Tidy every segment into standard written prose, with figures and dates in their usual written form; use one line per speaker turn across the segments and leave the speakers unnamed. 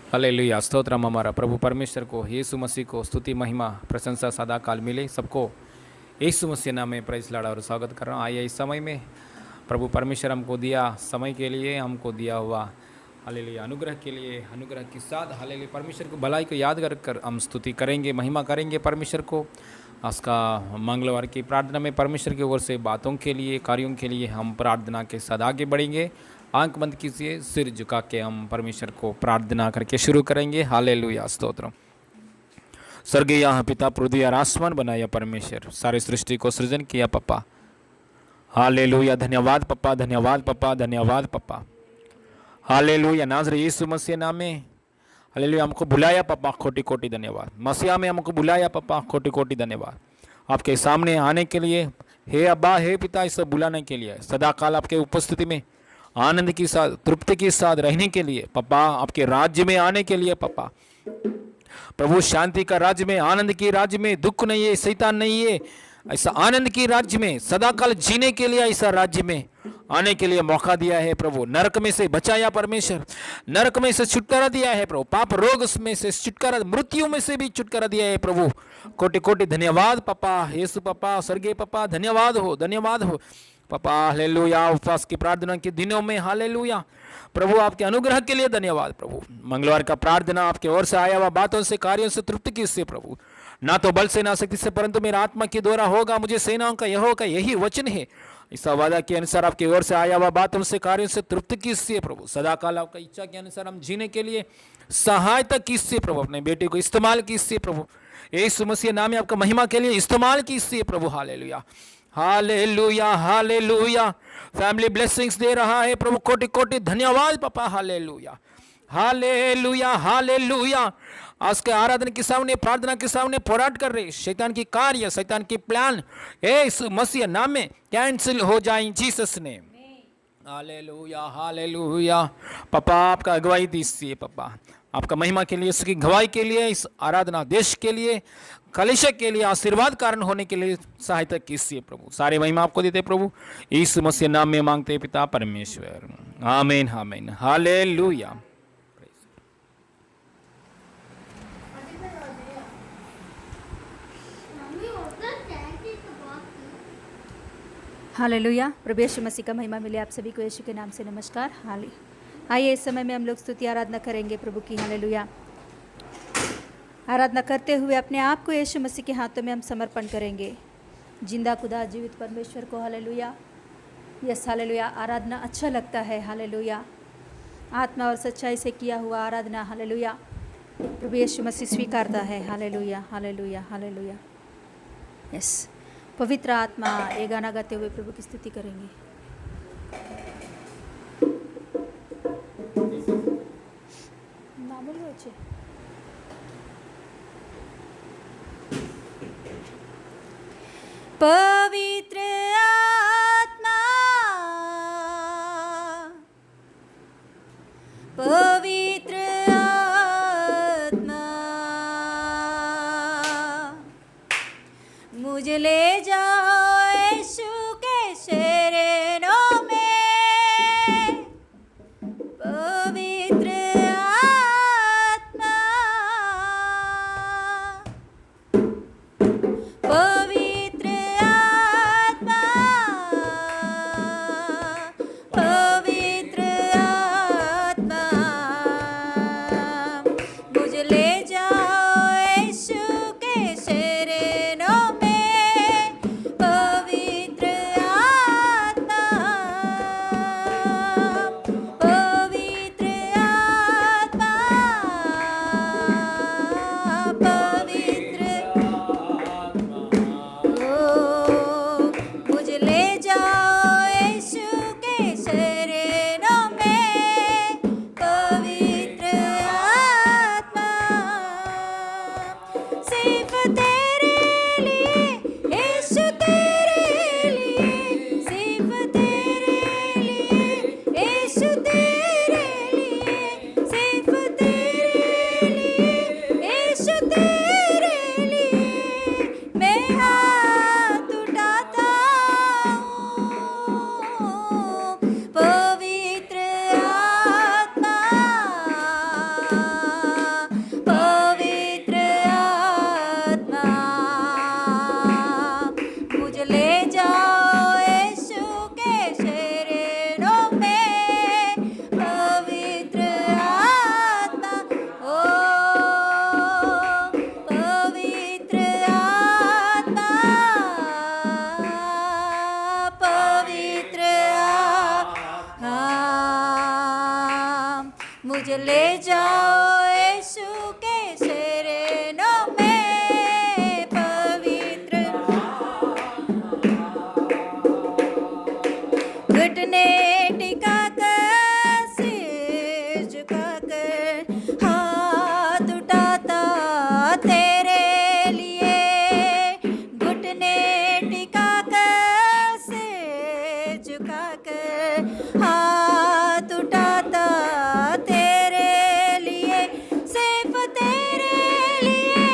Hallelujah. Stotram हमारा प्रभु परमेश्वर को, यीशु मसीह को स्तुति महिमा प्रशंसा सदा काल मिले सबको। यीशु मसीह नाम में प्रेज़ लड़ा और स्वागत कर रहा हूँ। आइए इस समय में प्रभु परमेश्वर हमको दिया समय के लिए, हमको दिया हुआ हालेलुया अनुग्रह के लिए, अनुग्रह के साथ हालेलुया परमेश्वर को भलाई को याद कर हम स्तुति करेंगे, महिमा करेंगे परमेश्वर को। आज का मंगलवार की प्रार्थना में परमेश्वर की ओर से बातों के लिए, कार्यों के लिए हम प्रार्थना के साथ आगे बढ़ेंगे। आंख बंद कीजिए, सिर झुका के हम परमेश्वर को प्रार्थना करके शुरू करेंगे। हालेलुया स्तोत्रम। स्वर्गीय यहाँ पिता पृथ्वी और आसमान बनाया परमेश्वर, सारी सृष्टि को सृजन किया पप्पा। हालेलुया, धन्यवाद पप्पा, धन्यवाद पप्पा, धन्यवाद पप्पा। हालेलुया, नाज़रेत यीशु मसीह नाम में हालेलुया हमको बुलाया पप्पा, कोटि कोटि धन्यवाद। मसीहा में हमको बुलाया पप्पा, कोटि कोटि धन्यवाद। आपके सामने आने के लिए, हे अब्बा, हे पिता, इसे बुलाने के लिए, सदा काल आपके उपस्थिति में आनंद की साथ, तृप्ति के साथ रहने के लिए पप्पा, आपके राज्य में आने के लिए पप्पा। प्रभु शांति का राज्य में, आनंद के राज्य में, दुख नहीं है, शैतान नहीं है, ऐसा आनंद की राज्य में सदाकाल जीने के लिए ऐसा राज्य में आने के लिए मौका दिया है प्रभु। नरक में से बचाया परमेश्वर, नरक में से छुटकारा दिया है प्रभु, पाप रोग में से छुटकारा, मृत्यु में से भी छुटकारा दिया है प्रभु। कोटि कोटि धन्यवाद पप्पा, यीशु पप्पा, स्वर्गीय पप्पा, धन्यवाद हो, धन्यवाद हो पप्पा। हालेलुया, उपवास की प्रार्थना के दिनों में हालेलुया प्रभु आपके अनुग्रह के लिए धन्यवाद प्रभु। मंगलवार का प्रार्थना आपके ओर से आया हुआ बातों से, कार्यों से, तृप्ति की से प्रभु। ना तो बल से ना शक्ति से, परंतु मेरा आत्मा के द्वारा होगा, मुझे सेनाओं का यहोवा का यही वचन है। इस वादा के अनुसार आपकी ओर से आया हुआ बातों से, कार्यों से, तृप्ति की से प्रभु। सदाकाल आपका इच्छा के अनुसार हम जीने के लिए सहायता किससे प्रभु, अपने बेटे को इस्तेमाल किससे प्रभु, यीशु मसीह नाम में आपका महिमा के लिए इस्तेमाल किससे प्रभु। Hallelujah, hallelujah, hallelujah. Family blessings दे रहा है प्रभु, कोटि कोटि धन्यवाद पापा। Hallelujah, hallelujah, hallelujah. आज के आराधना के सामने, प्रार्थना के सामने पोराट कर रहे शैतान की कार्य, शैतान की प्लान यीशु मसीह नाम में कैंसिल हो जाए, जीसस नेम। Hallelujah, hallelujah. पापा आपका अगुवाई दीजिए पापा, आपका महिमा के लिए, इसकी गवाही के लिए, इस आराधना देश के लिए, कलिशा के लिए आशीर्वाद कारण होने के लिए सहायता कीजिए प्रभु। सारे महिमा आपको देते प्रभु, यीशु मसीह नाम में मांगते पिता परमेश्वर, आमीन, आमीन। हालेलुया।
हालेलुया। प्रभु यीशु मसीह का महिमा मिले आप सभी को, यीशु के नाम से नमस्कार। आइए इस समय में हम लोग स्तुति आराधना करेंगे प्रभु की। हालेलुया। आराधना करते हुए अपने आप को यीशु मसीह के हाथों में हम समर्पण करेंगे, जिंदा खुदा जीवित परमेश्वर को। Hallelujah, yes hallelujah. आराधना अच्छा लगता है, हालेलुया। आत्मा और सच्चाई से किया हुआ आराधना, हालेलुया, प्रभु यीशु मसीह स्वीकारता है। Hallelujah, hallelujah, hallelujah. यस, पवित्र आत्मा ये गाना गाते हुए प्रभु की स्तुति करेंगे। मामूल होचे पवित्र आत्मा, पवित्र आत्मा, मुझे ले जाओ यीशु के शरणों में। पवित्र आत्मा, पवित्र आत्मा, पवित्र आत्मा, मुझे ले जाओ यीशु के शरणों में। मुझे ले जाओ यीशु के शरणों में, पवित्र घुटने टिका कर सिर झुका कर हाथ उठाता तेरे लिए, घुटने टिका कर सिर झुका कर हाथ उठाता तेरे लिए, सिर्फ तेरे लिए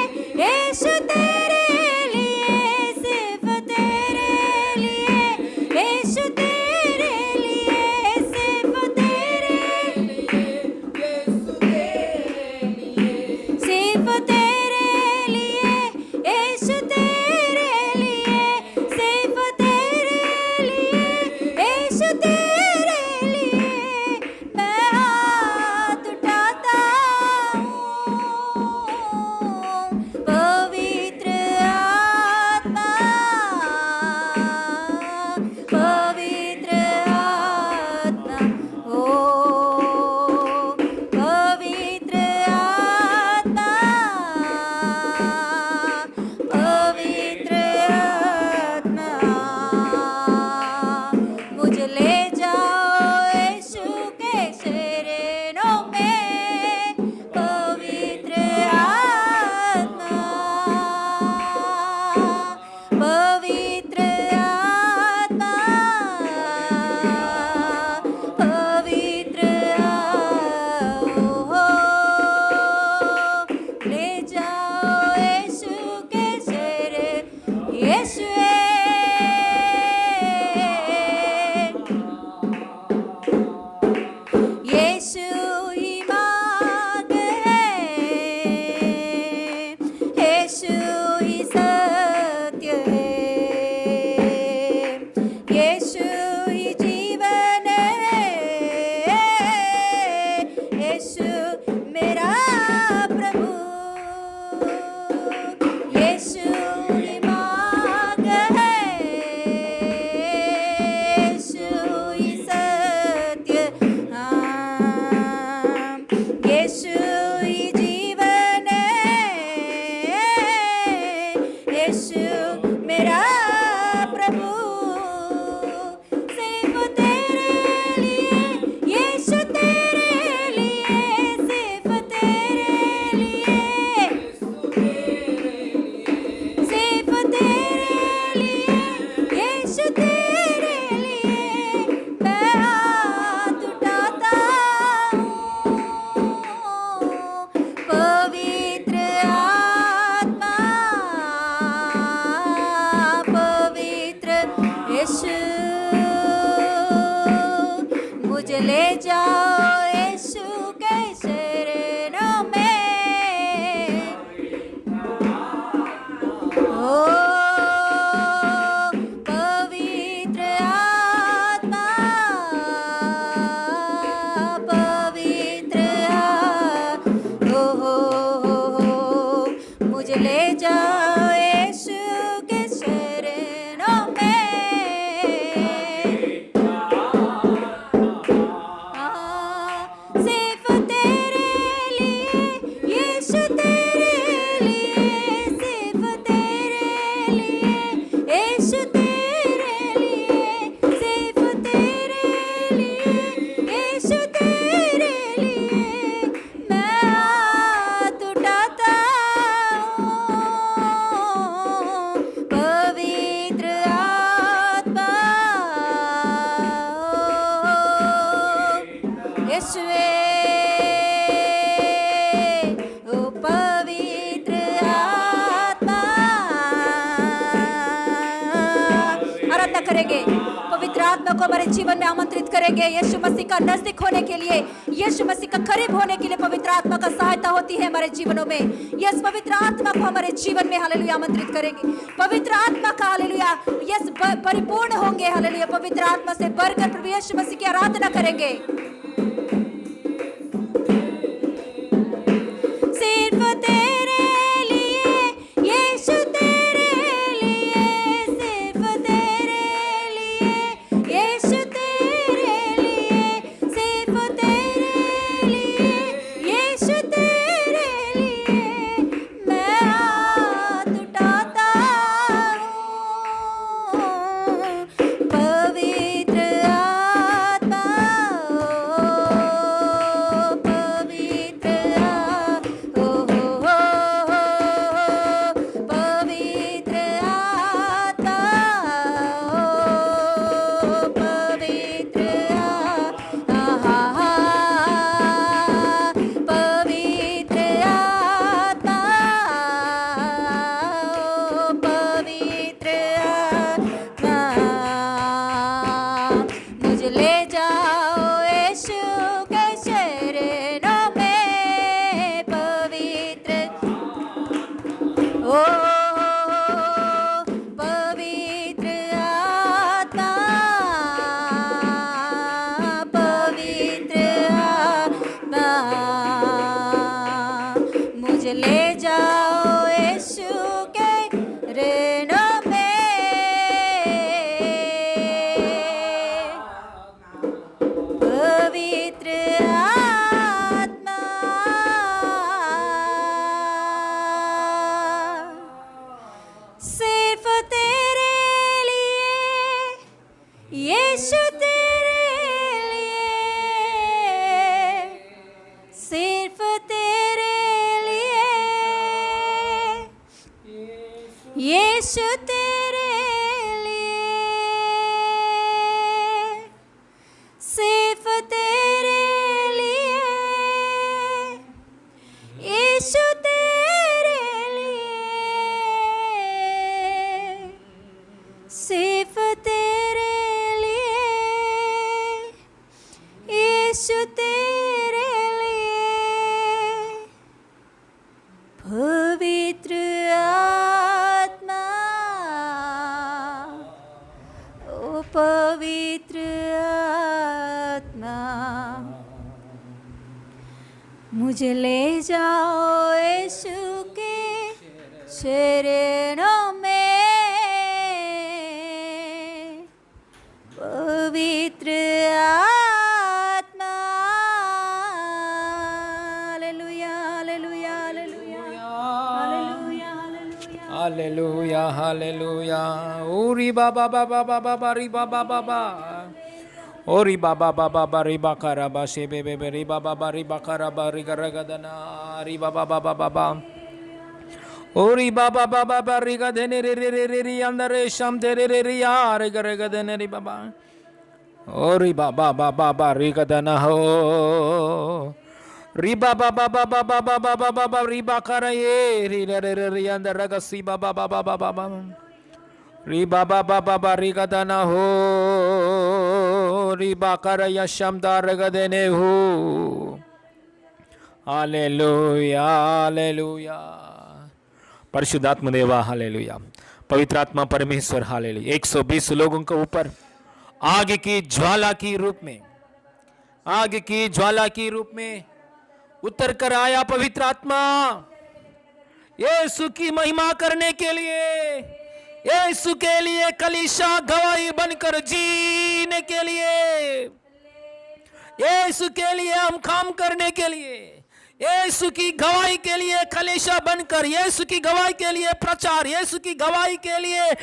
यीशु तेरे लिए, सिर्फ तेरे लिए यीशु तेरे लिए, सिर्फ तेरे सिर्फ तेरे लिए यीशु तेरे लिए, सिर्फ तेरे लिए यीशु तेरे लिए मैं हाथ उठाता हूँ। पवित्र आत्मा, पवित्र आत्मा, ओ पवित्र आत्मा, पवित्र आत्मा, मुझे ले जाओ यीशु के शरणों में, पवित्र आत्मा, पवित्र आत्मा, पवित्र आत्मा, ले जाओ यीशु के शरण, यीशु यीशु ही मार्ग है, यीशु ही सत्य है, यीशु ही जीवन है, यीशु मेरा प्रभु, यीशु ही मार्ग है, यीशु ही सत्य, हाँ, यीशु ही जीवन है, यीशु मेरा प्रभु, सिर्फ तेरे लिए यीशु तेरे लिए, सिर्फ तेरे लिए, सिर्फ तेरे लिए यीशु तेरे लिए मैं हाथ उठाता हूँ। पवित्र आत्मा, पवित्र यीशु, मुझे ले जाओ यीशु के शरणों में, ओ पवित्र आत्मा, पवित्र हो, मुझे ले जाओ यीशु के शरणों में, सिर्फ तेरे लिए यीशु तेरे लिए, सिर्फ तेरे लिए यीशु तेरे लिए, सिर्फ तेरे लिए यीशु तेरे लिए मैं हाथ उठाता हूँ। पवित्र आत्मा, यीशुए, ओ पवित्र आत्मा, आराधना करेंगे, पवित्र आत्मा को हमारे जीवन में आमंत्रित करेंगे। यीशु मसीह का नजदीक होने के लिए, यीशु मसीह का करीब होने के लिए पवित्र आत्मा का सहायता होती है हमारे जीवनों में। यस, पवित्र आत्मा को हमारे जीवन में हालेलुया आमंत्रित करेंगे। पवित्र आत्मा का हालेलुया यस परिपूर्ण होंगे। हालेलुया, पवित्र आत्मा से बढ़कर प्रभु यीशु मसीह की आराधना करेंगे। सिर्फ तेरे लिए यीशु तेरे लिए, सिर्फ तेरे लिए यीशु तेरे लिए, सिर्फ तेरे लिए सिर्फ तेरे लिए, यीशु तेरे लिए, सिर्फ तेरे लिए, यीशु तेरे लिए, सिर्फ तेरे लिए, यीशु तेरे लिए, सिर्फ तेरे लिए, यीशु तेरे लिए। पवित्र आत्मा, ओ पवित्र आत्मा, मुझे ले जाओ यीशु के शरणों में। पवित्र आत्मा, hallelujah hallelujah hallelujah hallelujah hallelujah.
Hallelujah hallelujah. ओरी बाबा बाबा बाबा बारी बाबा बाबा, ओरी बाबा बाबा बारी बाकारा बाशे बेबे बेरी बाबा बारी बाकारा बारी गरगदना री बाबा बाबा बाबा, ओरी बाबा बाबा बारी गदने रे रे रे रे रे अंदर शाम तेरे रे रे यार गरगदने री बाबा, ओरी बाबा बाबा बारी गदना हो री बाबा बाबा बाबा बाबा बाबा री बाकारा ये री रे रे रे अंदर रगसी बाबा बाबा बाबा री बाबा बाबा बारी गदना हो री बाकारा यशमदार गदने हो। Hallelujah hallelujah. परिशुद्धात्मा देवा हालेलुया। पवित्र आत्मा परमेश्वर हालेलुया। 120 लोगों के ऊपर आग की ज्वाला की रूप में, आग की ज्वाला की रूप में उतर कर आया पवित्र आत्मा, यीशु की महिमा करने के लिए, यीशु के लिए कलीसिया गवाही बनकर जीने के लिए, यीशु के लिए हम काम करने के लिए, यीशु की गवाही के लिए कलीसिया बनकर, यीशु की गवाही के लिए प्रचार, यीशु की गवाही के लिए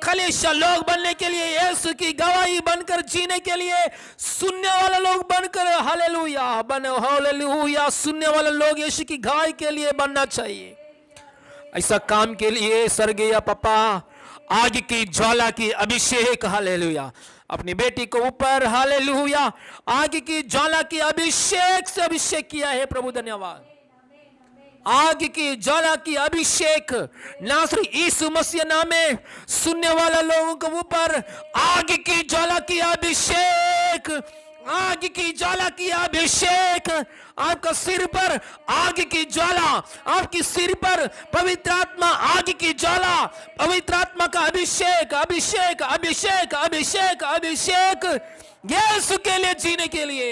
कलीसिया लोग बनने के लिए, यीशु की गवाही बनकर जीने के लिए, सुनने वाले लोग बनकर हालेलुया बने, हालेलुया सुनने वाले लोग यीशु की गवाही के लिए बनना चाहिए। ऐसा काम के लिए स्वर्गीय पापा आग की ज्वाला की अभिषेक हालेलुया अपनी बेटी को ऊपर हालेलुया आग की ज्वाला की अभिषेक से अभिषेक किया है प्रभु धन्यवाद। आग की ज्वाला की अभिषेक नासरी यीशु मसीह नाम में सुनने वाले लोगों के ऊपर आग की ज्वाला की अभिषेक, आग की ज्वाला की अभिषेक, आपका सिर पर आग की ज्वाला, आपकी सिर पर पवित्र आत्मा आग की ज्वाला, पवित्र आत्मा का अभिषेक अभिषेक अभिषेक अभिषेक अभिषेक, यीशु के लिए जीने के लिए,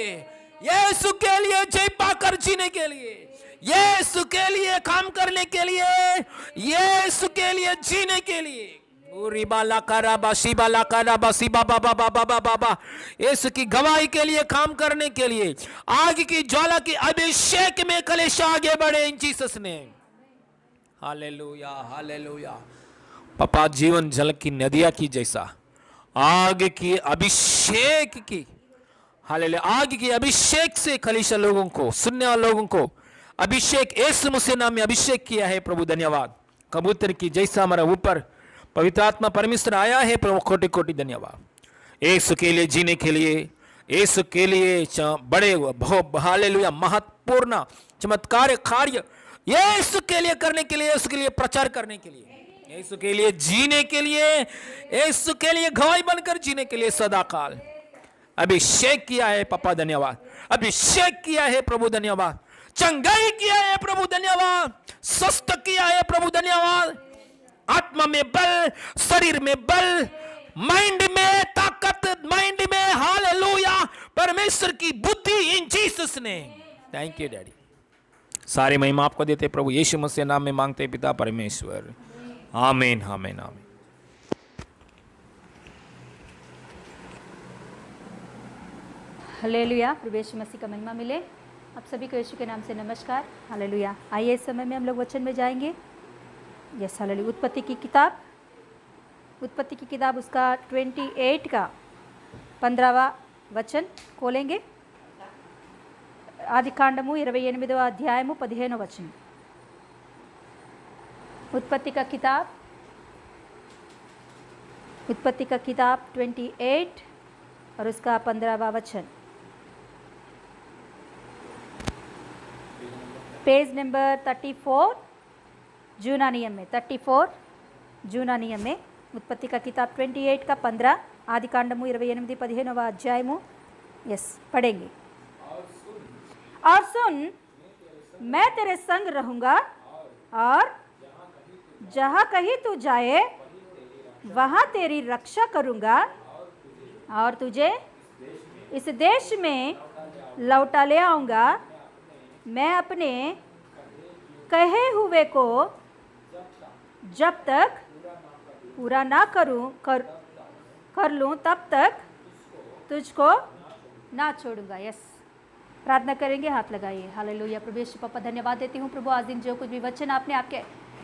यीशु के लिए जय पाकर जीने के लिए, यीशु के लिए काम करने के लिए, यीशु के लिए जीने के लिए। यीशु की गवाही के लिए काम करने के लिए आग की ज्वाला की अभिषेक में कलेश आगे बढ़े इन जीसस ने। Hallelujah hallelujah. पापा जीवन जल की नदियां की जैसा आग की अभिषेक की, हालेलुया आग की अभिषेक से कलीसिया लोगों को, सुनने वाले लोगों को अभिषेक यीशु मसीह नाम में अभिषेक किया है प्रभु धन्यवाद। कबूतर की जैसा हमारा ऊपर पवित्र आत्मा परमेश्वर आया है प्रभु कोटि कोटि धन्यवाद। यीशु के लिए जीने के लिए, यीशु के लिए बड़े हालेलुया महत्वपूर्ण चमत्कार कार्य यीशु के लिए करने के लिए, यीशु के लिए प्रचार करने के लिए, यीशु के लिए जीने के लिए, यीशु के लिए गवाही बनकर जीने के लिए सदाकाल अभिषेक किया है पापा धन्यवाद। अभिषेक किया है प्रभु धन्यवाद। चंगाई किया है प्रभु धन्यवाद। स्वस्थ किया है प्रभु धन्यवाद। आत्मा में बल, शरीर में बल, माइंड में ताकत, माइंड में हालेलुया परमेश्वर की बुद्धि इन जीसस ने। Thank you daddy. सारी महिमा आपको देते प्रभु यीशु मसीह नाम में मांगते पिता परमेश्वर, आमीन आमीन आमीन।
हालेलुया। प्रभु यीशु मसीह का महिमा मिले। आप सभी को यीशु के नाम से नमस्कार। हालेलुया। आइए इस समय में हम लोग वचन में जाएंगे। Yes hallelujah. उत्पत्ति की किताब उत्पत्ति की किताब उसका 28 का 15वां वचन खोलेंगे। ఆదికాండము 28వ అధ్యాయము 15వ వచనం। उत्पत्ति का किताब 28 और उसका 15वां वचन। पेज नंबर 34 जूना नियम में, 34 जूना नियम में उत्पत्ति का किताब 28 का 15, ఆదికాండము 28 15వ అధ్యాయము। यस, पढ़ेंगे। और सुन, मैं तेरे संग रहूँगा और जहाँ कहीं तू जाए वहाँ तेरी रक्षा करूँगा और तुझे इस देश में लौटा ले आऊँगा। मैं अपने कहे हुए को जब तक पूरा ना कर लूँ तब तक तुझको ना छोड़ूंगा। यस, प्रार्थना करेंगे, हाथ लगाइए। हालेलुया। प्रभु यीशु पापा, धन्यवाद देती हूँ प्रभु, आज दिन जो कुछ भी वचन आपने आपके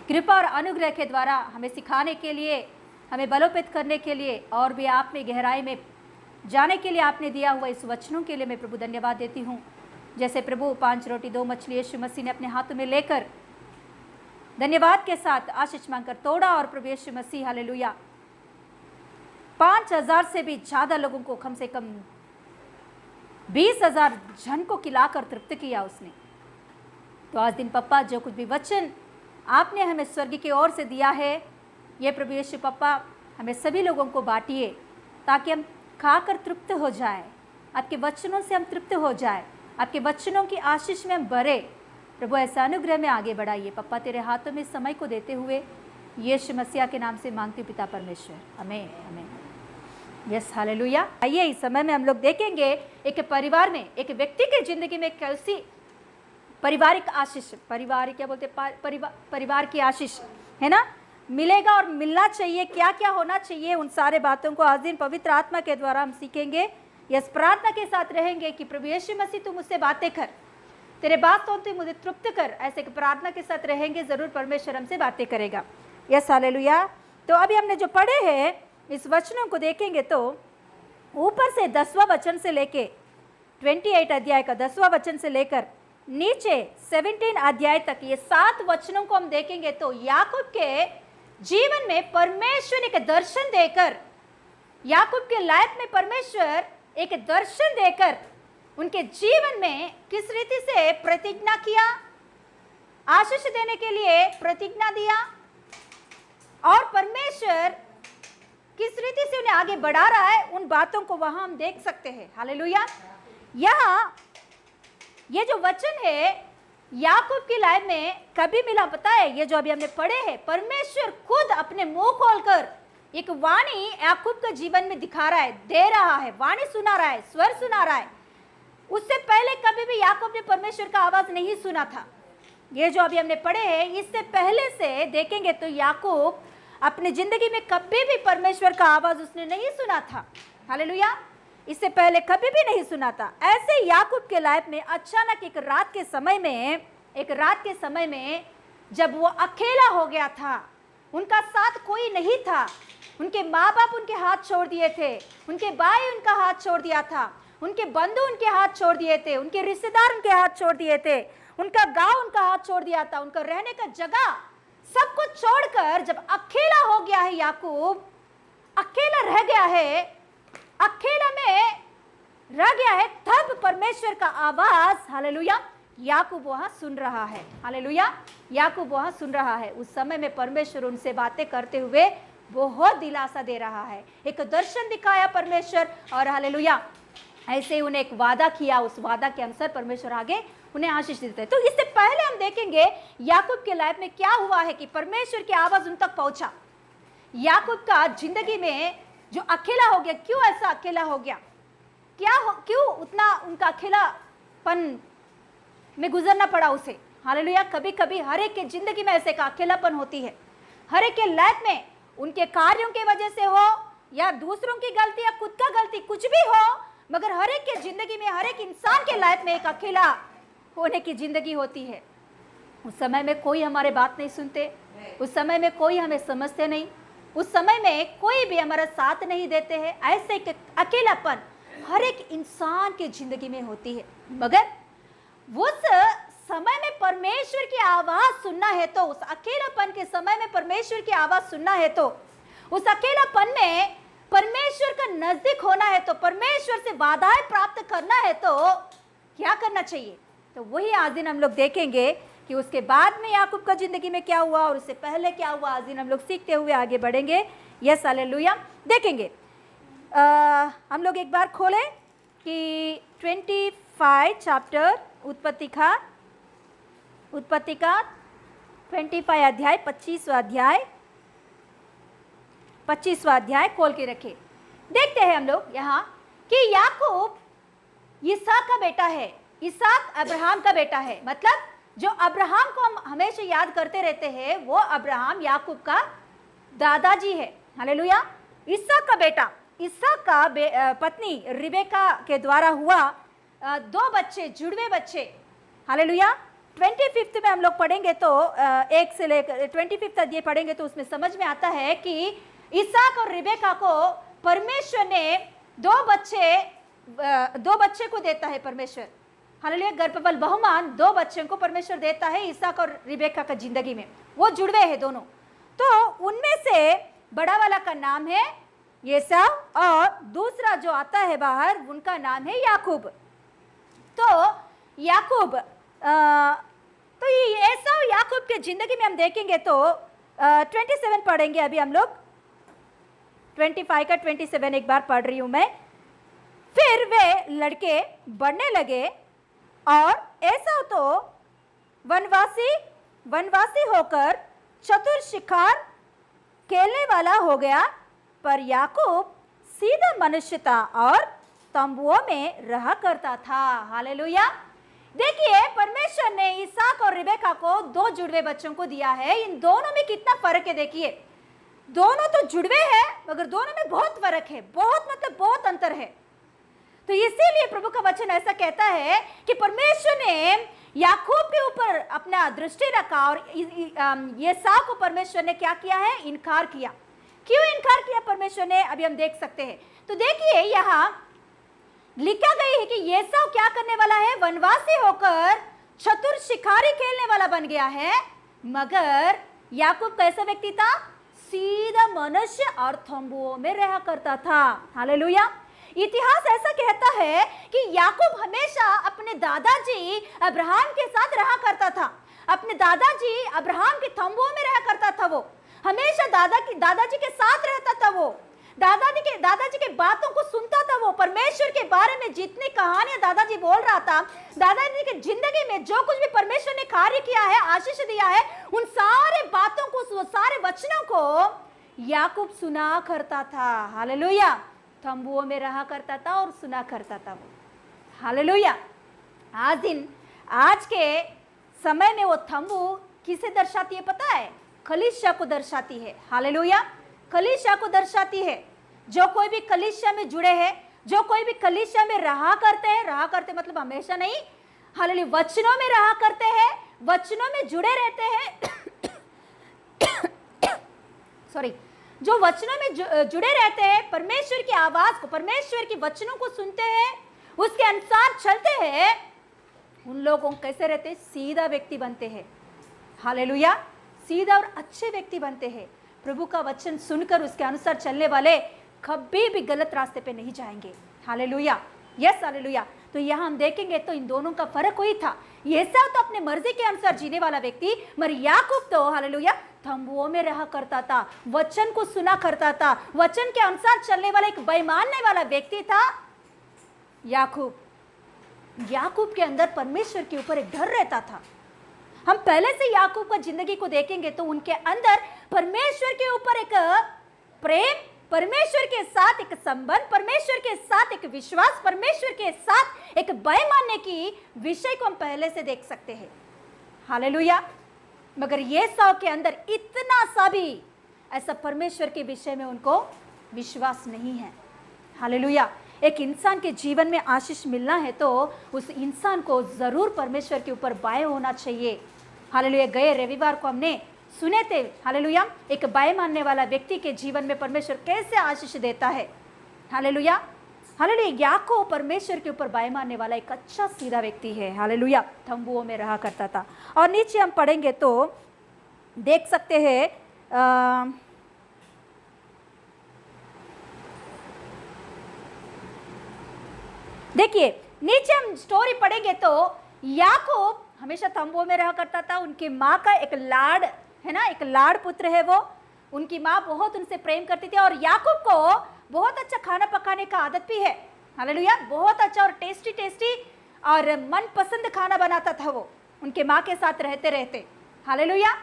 कृपा और अनुग्रह के द्वारा हमें सिखाने के लिए, हमें बलोपेत करने के लिए और भी आप में गहराई में जाने के लिए आपने दिया हुआ इस वचनों के लिए मैं प्रभु धन्यवाद देती हूँ। जैसे प्रभु 5 रोटी 2 मछली यीशु मसीह ने अपने हाथों में लेकर धन्यवाद के साथ आशीष मांगकर तोड़ा और प्रभु यीशु मसीह हालेलुया 5000 से भी ज़्यादा लोगों को, कम से कम 20,000 जन को खिलाकर तृप्त किया उसने। तो आज दिन पप्पा जो कुछ भी वचन आपने हमें स्वर्ग की ओर से दिया है, ये प्रभु यीशु पप्पा हमें सभी लोगों को बांटिए ताकि हम खाकर तृप्त हो जाए, आपके वचनों से हम तृप्त हो जाए, आपके वचनों की आशीष में हम भरे। प्रभु ऐसा अनुग्रह में आगे बढ़ाइए पप्पा, तेरे हाथों में समय को देते हुए यीशु मसीह के नाम से मांगती पिता परमेश्वर, आमीन आमीन। Yes, hallelujah. आइए इस समय में हम लोग देखेंगे एक परिवार में, एक व्यक्ति की जिंदगी में कैसी पारिवारिक आशीष, परिवार की आशीष है ना, मिलेगा और मिलना चाहिए, क्या क्या होना चाहिए, उन सारे बातों को आज दिन पवित्र आत्मा के द्वारा हम सीखेंगे। यस, प्रार्थना के साथ रहेंगे कि प्रभु यीशु मसीह तू मुझसे बातें कर, तेरे बात तो तू मुझे तृप्त कर, ऐसे प्रार्थना के साथ रहेंगे, जरूर परमेश्वर हमसे बातें करेगा। Yes, hallelujah. तो अभी हमने जो पढ़े हैं इस वचनों को देखेंगे तो ऊपर से 10वां वचन से लेके 28 अध्याय का 10वां वचन से लेकर नीचे 17 अध्याय तक ये 7 वचनों को हम देखेंगे तो याकूब के जीवन में परमेश्वर एक दर्शन देकर, याकूब के लाइफ में परमेश्वर एक दर्शन देकर उनके जीवन में किस रीति से प्रतिज्ञा किया, आशीष देने के लिए प्रतिज्ञा दिया और परमेश्वर किस रीति से उन्हें आगे बढ़ा रहा है, उन बातों को वहां हम देख सकते हैं। हालेलुया। यहाँ ये जो वचन है याकूब की लाइफ में कभी मिला पता है, ये जो अभी हमने पढ़े हैं, परमेश्वर खुद अपने मुंह खोलकर एक वाणी याकूब के जीवन में दिखा रहा है, दे रहा है, वाणी सुना रहा है, स्वर सुना रहा है। उससे पहले कभी भी याकूब ने परमेश्वर का आवाज नहीं सुना था। ये जो अभी हमने पढ़े हैं इससे पहले से देखेंगे तो याकूब अपनी जिंदगी में कभी भी परमेश्वर का आवाज उसने नहीं सुना था। हालेलुया। इससे पहले कभी भी नहीं सुना था। ऐसे याकूब के लाइफ में अचानक एक रात के समय में जब वो अकेला हो गया था, उनका साथ कोई नहीं था, उनके माँ बाप उनके हाथ छोड़ दिए थे, उनके भाई उनका हाथ छोड़ दिया था, उनके बंधु उनके हाथ छोड़ दिए थे, उनके रिश्तेदार उनके हाथ छोड़ दिए थे, उनका गांव उनका हाथ छोड़ दिया था, उनका रहने का जगह सब कुछ छोड़कर जब अकेला हो गया है, याकूब अकेला रह गया है, अकेला में रह गया है, तब परमेश्वर का आवाज हालेलुया याकूब वहां सुन रहा है। हालेलुया, याकूब वहां सुन रहा है। उस समय में परमेश्वर उनसे बातें करते हुए बहुत दिलासा दे रहा है, एक दर्शन दिखाया परमेश्वर और हालेलुया ऐसे उन्हें एक वादा किया, उस वादा के अनुसार परमेश्वर आगे उन्हें आशीष देते हैं। तो इससे पहले हम देखेंगे याकूब के लाइफ में क्या हुआ है कि परमेश्वर की आवाज उन तक पहुंचा। याकूब का जिंदगी में जो अकेला हो गया, क्यों ऐसा अकेला हो गया, क्यों उतना उनका अकेलापन में गुजरना पड़ा उसे। हालेलुया। कभी कभी हर एक के जिंदगी में ऐसे का अकेलापन होती है, हर एक के लाइफ में, उनके कार्यों की वजह से हो या दूसरों की गलती या खुद का गलती, कुछ भी हो, मगर हर एक के जिंदगी में, हर एक इंसान के लाइफ में एक अकेला होने की जिंदगी होती है। उस समय में कोई हमारे बात नहीं सुनते, उस समय में कोई हमें समझते नहीं, उस समय में कोई भी हमारा साथ नहीं देते हैं, ऐसे एक अकेलापन हर एक इंसान की जिंदगी में होती है। मगर उस समय में परमेश्वर की आवाज सुनना है तो, उस अकेलापन के समय में परमेश्वर की आवाज सुनना है तो, उस अकेलापन में परमेश्वर का नजदीक होना है तो, परमेश्वर से वादाएं प्राप्त करना है तो क्या करना चाहिए? तो वही आज दिन हम लोग देखेंगे कि उसके बाद में याकूब का जिंदगी में क्या हुआ और उससे पहले क्या हुआ। आज दिन हम लोग सीखते हुए आगे बढ़ेंगे। Yes hallelujah. देखेंगे हम लोग एक बार खोलें कि 25 चैप्टर उत्पत्ति का 25 अध्याय 25वां अध्याय खोल के रखे। देखते हैं हम लोग यहाँ कि याकूब इसहाक का बेटा है, इसहाक अब्राहम का बेटा है। मतलब जो अब्राहम को हम हमेशा याद करते रहते हैं वो अब्राहम याकूब का दादाजी है। हालेलुया। इसहाक का बेटा, इसहाक का पत्नी रिबेका के द्वारा हुआ 2 बच्चे, जुड़वे बच्चे। हालेलुया। 25 में हम लोग पढ़ेंगे तो 1 से लेकर 25 अध्याय पढ़ेंगे तो उसमें समझ में आता है कि इसहाक और रिबेका को परमेश्वर ने 2 बच्चे को देता है परमेश्वर। हालेलुया। गर्भफल बहुमान 2 बच्चों को परमेश्वर देता है इसहाक और रिबेका का जिंदगी में। वो जुड़वे हैं दोनों। तो उनमें से बड़ा वाला का नाम है एसाव और दूसरा जो आता है बाहर उनका नाम है याकूब। तो याकूब तो ये एसाव याकूब के जिंदगी में हम देखेंगे तो 27 पढ़ेंगे अभी हम लोग। 25 का 27 एक बार पढ़ रही हूं मैं। फिर वे लड़के बढ़ने लगे और एसाव तो वनवासी होकर चतुर शिकार खेलने वाला हो गया, पर याकूब सीधा मनुष्य था और तंबुओं में रहा करता था। हालेलुया। देखिए परमेश्वर ने इसहाक और रिबेका को 2 जुड़वे बच्चों को दिया है। इन दोनों में कितना फर्क है देखिए। दोनों तो जुड़वे हैं मगर दोनों में बहुत फर्क है, बहुत मतलब बहुत अंतर है। तो इसीलिए प्रभु का वचन ऐसा कहता है कि परमेश्वर ने याकूब के ऊपर अपना दृष्टि रखा और एसाव को परमेश्वर ने क्या किया है? इनकार किया। क्यों इनकार किया परमेश्वर ने? अभी हम देख सकते हैं। तो देखिए यहाँ लिखा गई है कि एसाव क्या करने वाला है? वनवासी होकर चतुर शिकारी खेलने वाला बन गया है, मगर याकूब कैसा व्यक्ति था? सीधा मनुष्य और तंबुओं में रहा करता था। हालेलुया। इतिहास ऐसा कहता है कि याकूब हमेशा अपने दादाजी अब्राहम के साथ रहा करता था। अपने दादाजी अब्राहम के तंबुओं में रहा करता था। वो हमेशा दादाजी के साथ रहता था। वो दादाजी के बातों को सुनता था। वो परमेश्वर के बारे में जितनी कहानियां दादाजी बोल रहा था, दादाजी की जिंदगी में जो कुछ भी परमेश्वर ने कार्य किया है, आशीष दिया है, उन सारे बातों को, सारे वचनों को याकूब सुना करता था। हालेलुया। तंबुओं में रहा करता था और सुना करता था वो। हालेलुया। आज के समय में वो तंबू किसे दर्शाती है पता है? कलीसिया को दर्शाती है। हालेलुया। कलीसिया को दर्शाती है। जो कोई भी कलीसिया में जुड़े हैं, जो कोई भी कलीसिया में रहा करते मतलब हमेशा नहीं, हालेलुया, वचनों में रहा करते हैं, वचनों में जुड़े रहते हैं सॉरी, जो वचनों में जुड़े रहते हैं, परमेश्वर की आवाज को, परमेश्वर की वचनों को सुनते हैं, उसके अनुसार चलते हैं, उन लोगों कैसे रहते हैं? सीधा व्यक्ति बनते हैं। हालेलुया। सीधा और अच्छे व्यक्ति बनते हैं। प्रभु का वचन सुनकर उसके अनुसार चलने वाले कभी भी गलत रास्ते पे नहीं जाएंगे। हालेलुया। Yes hallelujah. तो यहाँ हम देखेंगे तो इन दोनों का फर्क वही था। एसाव तो अपने मर्जी के अनुसार जीने वाला व्यक्ति, मगर याकूब तो हालेलुया तंबुओं में रहा करता था, वचन को सुना करता था, वचन के अनुसार चलने वाला एक बेईमानने वाला व्यक्ति था याकूब के अंदर परमेश्वर के ऊपर एक डर रहता था। हम पहले से याकूब का जिंदगी को देखेंगे तो उनके अंदर परमेश्वर के ऊपर एक प्रेम, परमेश्वर के साथ एक संबंध, परमेश्वर के साथ एक विश्वास, परमेश्वर के साथ एक भय मानने की विषय को हम पहले से देख सकते हैं। हालेलुया। मगर एसाव के अंदर इतना सा भी ऐसा परमेश्वर के विषय में उनको विश्वास नहीं है। हालेलुया। एक इंसान के जीवन में आशीष मिलना है तो उस इंसान को जरूर परमेश्वर के ऊपर भय होना चाहिए। हालेलुया। गए रविवार को हमने सुने थे हालेलुया, एक भय मानने वाला व्यक्ति के जीवन में परमेश्वर कैसे आशीष देता है। Hallelujah, hallelujah. याकूब परमेश्वर के ऊपर भय मानने वाला एक अच्छा सीधा व्यक्ति है। हालेलुया, तंबुओं में रहा करता था। और नीचे हम पढ़ेंगे तो देख सकते हैं, देखिए नीचे हम स्टोरी पढ़ेंगे तो याकूब हमेशा तंबुओं में रहा करता था। उनकी माँ का एक लाड़ है ना, एक लाड़ पुत्र है वो। उनकी माँ बहुत उनसे प्रेम करती थी और याकूब को बहुत अच्छा खाना पकाने का आदत भी है। हालेलुया, बहुत अच्छा और टेस्टी टेस्टी और मनपसंद खाना बनाता था वो उनके माँ के साथ रहते रहते। Hallelujah,